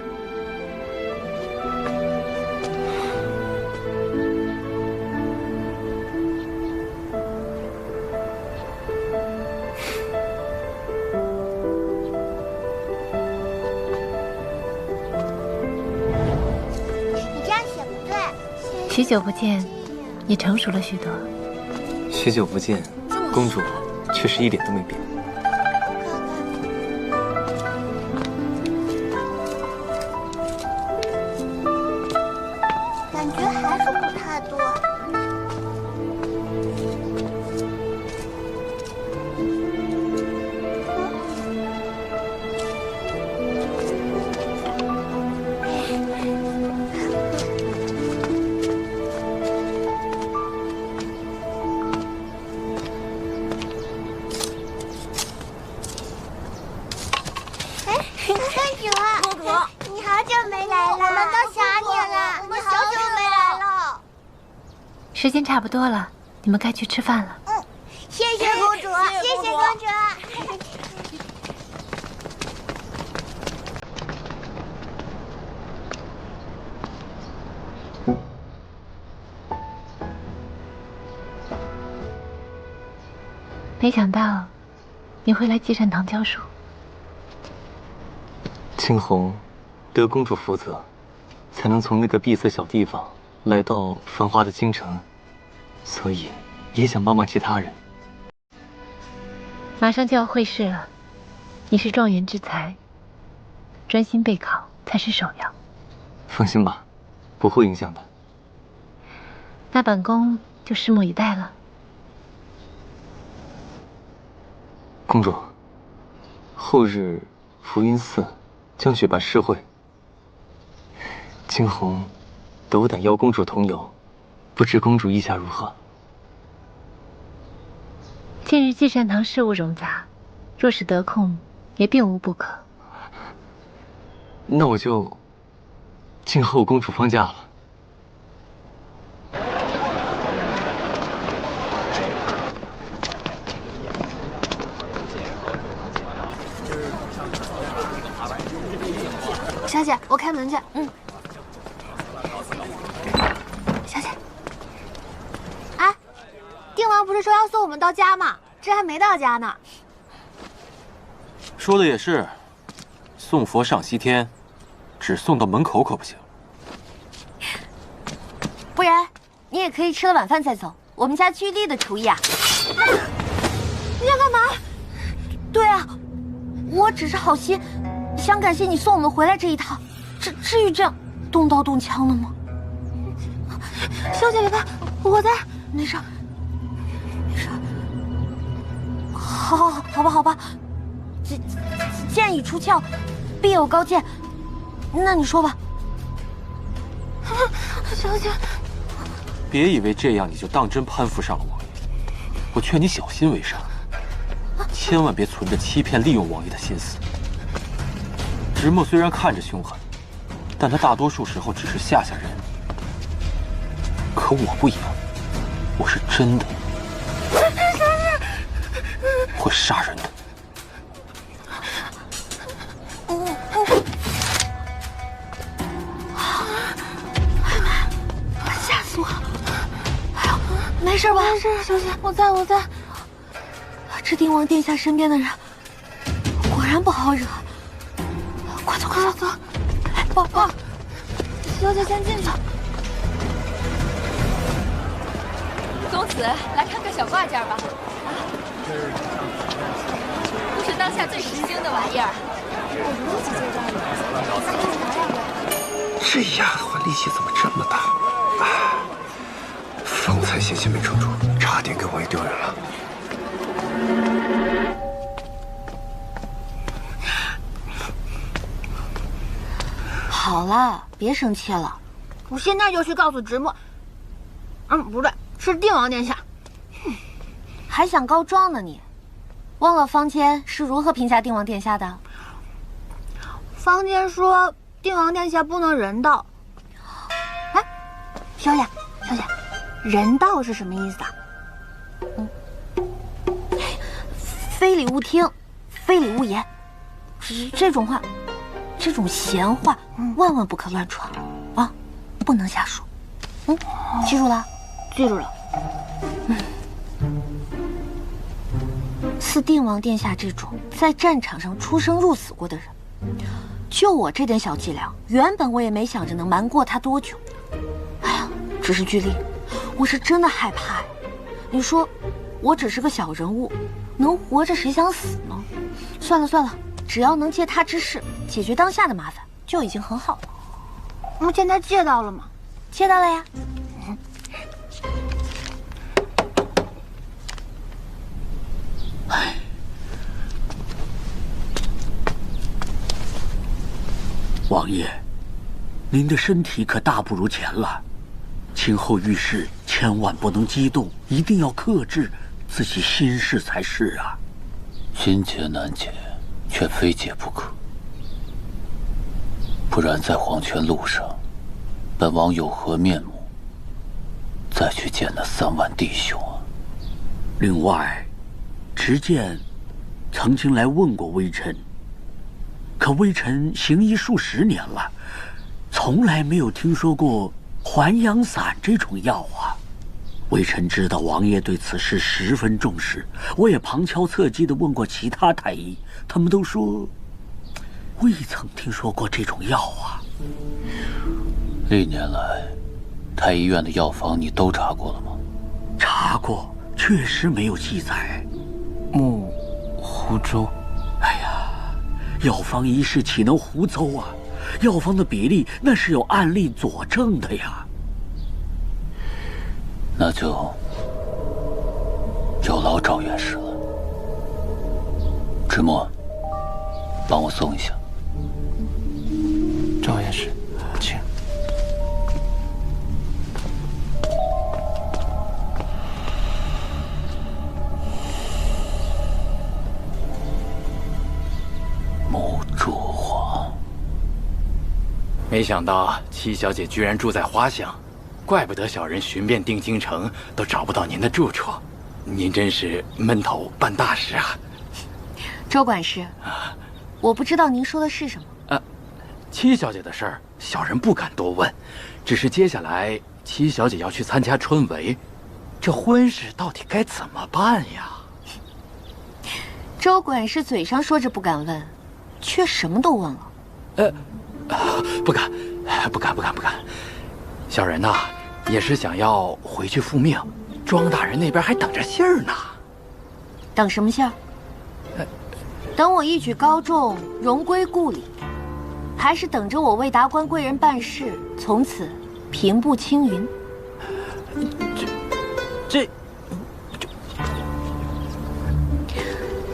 许久不见，你成熟了许多。许久不见，公主确实一点都没变。久没来了，我们都想你了，我们好久没来了。时间差不多了，你们该去吃饭了。谢谢公主，谢谢公主。没想到你会来积善堂教书。青红得公主负责，才能从那个闭塞小地方来到繁华的京城，所以也想帮帮其他人。马上就要会试了，你是状元之才，专心备考才是首要。放心吧，不会影响的。那本宫就拭目以待了。公主，后日福云寺将举办诗会，青红斗胆邀公主同游，不知公主意下如何？近日积善堂事务冗杂，若是得空，也并无不可。那我就静候公主放假了。小姐，我开门去。小姐，哎，定王不是说要送我们到家吗？这还没到家呢。说的也是，送佛上西天，只送到门口可不行。不然你也可以吃了晚饭再走。我们家居丽的厨艺啊。你要干嘛？对啊，我只是好心。想感谢你送我们回来这一趟，至于这样动刀动枪的吗？小姐别怕，我在。没事，没事。好吧。剑已出鞘，必有高见。那你说吧。小姐，别以为这样你就当真攀附上了王爷，我劝你小心为上，千万别存着欺骗利用王爷的心思。直墨虽然看着凶狠，但他大多数时候只是吓吓人。可我不一样，我是真的会杀人的。吓死我！哎呦，没事吧？没事，小姐，我在。这定王殿下身边的人，果然不好惹。快走！抱，小姐先进去。公子，来看看小挂件吧。都是当下最时兴的玩意儿。这丫鬟力气怎么这么大？方才险些没撑住，差点给王爷丢人了。好了，别生气了，我现在就去告诉直墨。不对，是定王殿下。还想告状呢你？忘了坊间是如何评价定王殿下的？坊间说定王殿下不能人道。哎，小姐，人道是什么意思啊？非礼勿听，非礼勿言。这种话。这种闲话，万万不可乱传啊！不能瞎说。记住了？记住了。似定王殿下这种在战场上出生入死过的人，就我这点小伎俩，原本我也没想着能瞒过他多久。哎呀，只是居丽，我是真的害怕。你说，我只是个小人物，能活着谁想死呢？算了。只要能借他之势解决当下的麻烦，就已经很好了。我现在借到了吗？借到了呀。王爷，您的身体可大不如前了，今后遇事千万不能激动，一定要克制自己心事才是啊。心结难解，却非解不可。不然在黄泉路上，本王有何面目再去见那3万弟兄啊？另外，持剑曾经来问过微臣，可微臣行医数10年了，从来没有听说过还阳散这种药啊。微臣知道王爷对此事十分重视，我也旁敲侧击地问过其他太医，他们都说未曾听说过这种药啊。历年来，太医院的药方你都查过了吗？查过，确实没有记载。木湖州，哎呀，药方一事岂能胡诌啊？药方的比例那是有案例佐证的呀。那就有劳赵院士了。芝墨，帮我送一下。赵院士，请。木烛花。没想到七小姐居然住在花乡。怪不得小人寻遍定京城都找不到您的住处，您真是闷头办大事啊！周管事，我不知道您说的是什么。七小姐的事儿，小人不敢多问，只是接下来七小姐要去参加春闱，这婚事到底该怎么办呀？周管事嘴上说着不敢问，却什么都问了。不敢。小人呐，也是想要回去复命，庄大人那边还等着信儿呢。等什么信儿？等我一举高中，荣归故里，还是等着我为达官贵人办事，从此平步青云？这，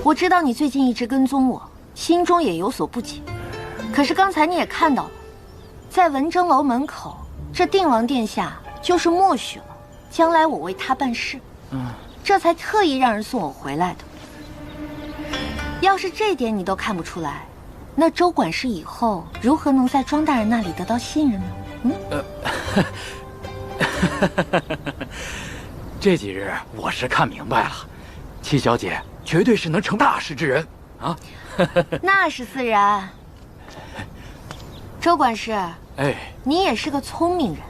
我知道你最近一直跟踪我，心中也有所不解。可是刚才你也看到了，在文征楼门口。这定王殿下就是默许了将来我为他办事，这才特意让人送我回来的。要是这点你都看不出来，那周管事以后如何能在庄大人那里得到信任呢？这几日我是看明白了，七小姐绝对是能成大事之人啊！那是自然。周管事，你也是个聪明人，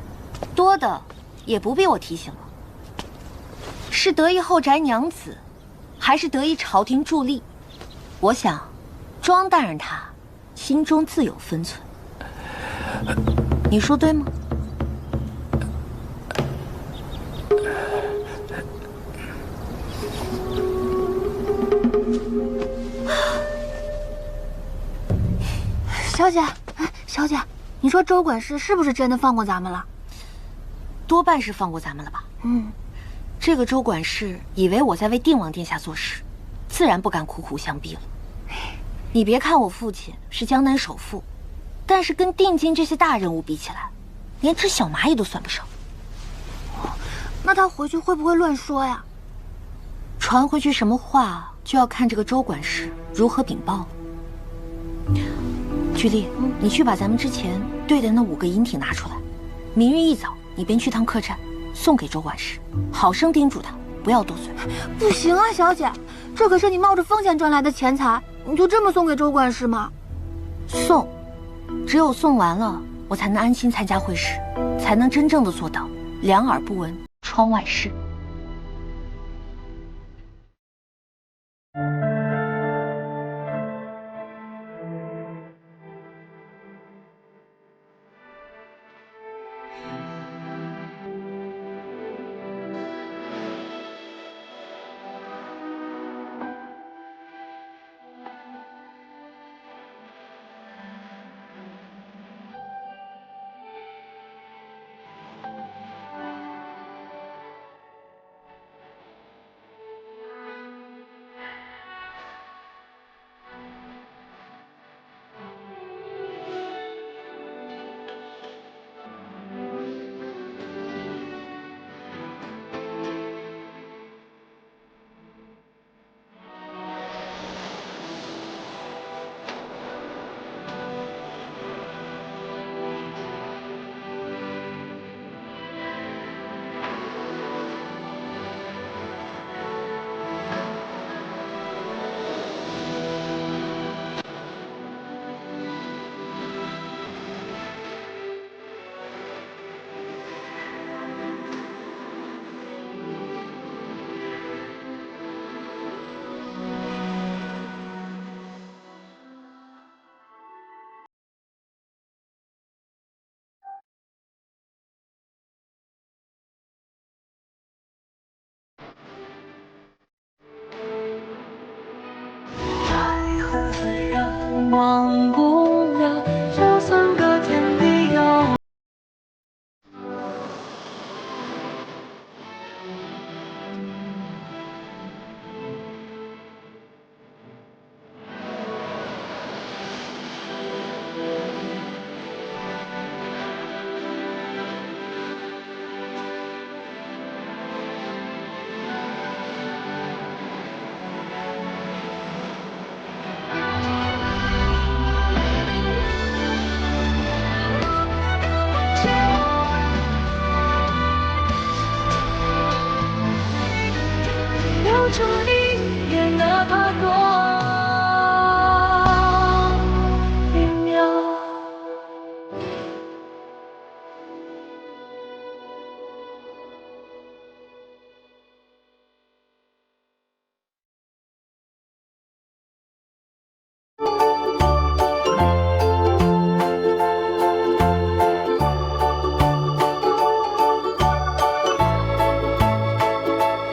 多的也不必我提醒了。是得意后宅娘子，还是得意朝廷助力？我想，庄大人他心中自有分寸。你说对吗？小姐，小姐，你说周管事是不是真的放过咱们了？多半是放过咱们了吧。这个周管事以为我在为定王殿下做事，自然不敢苦苦相逼了。你别看我父亲是江南首富，但是跟定京这些大人物比起来，连只小蚂蚁都算不上。那他回去会不会乱说呀？传回去什么话，就要看这个周管事如何禀报了。菊丽，你去把咱们之前兑的那5个银艇拿出来，明日一早你便去趟客栈，送给周管事，好生叮嘱他不要多嘴。不行啊，小姐，这可是你冒着风险赚来的钱财，你就这么送给周管事吗？送，只有送完了，我才能安心参加会试，才能真正的做到两耳不闻窗外事。住你，也哪怕多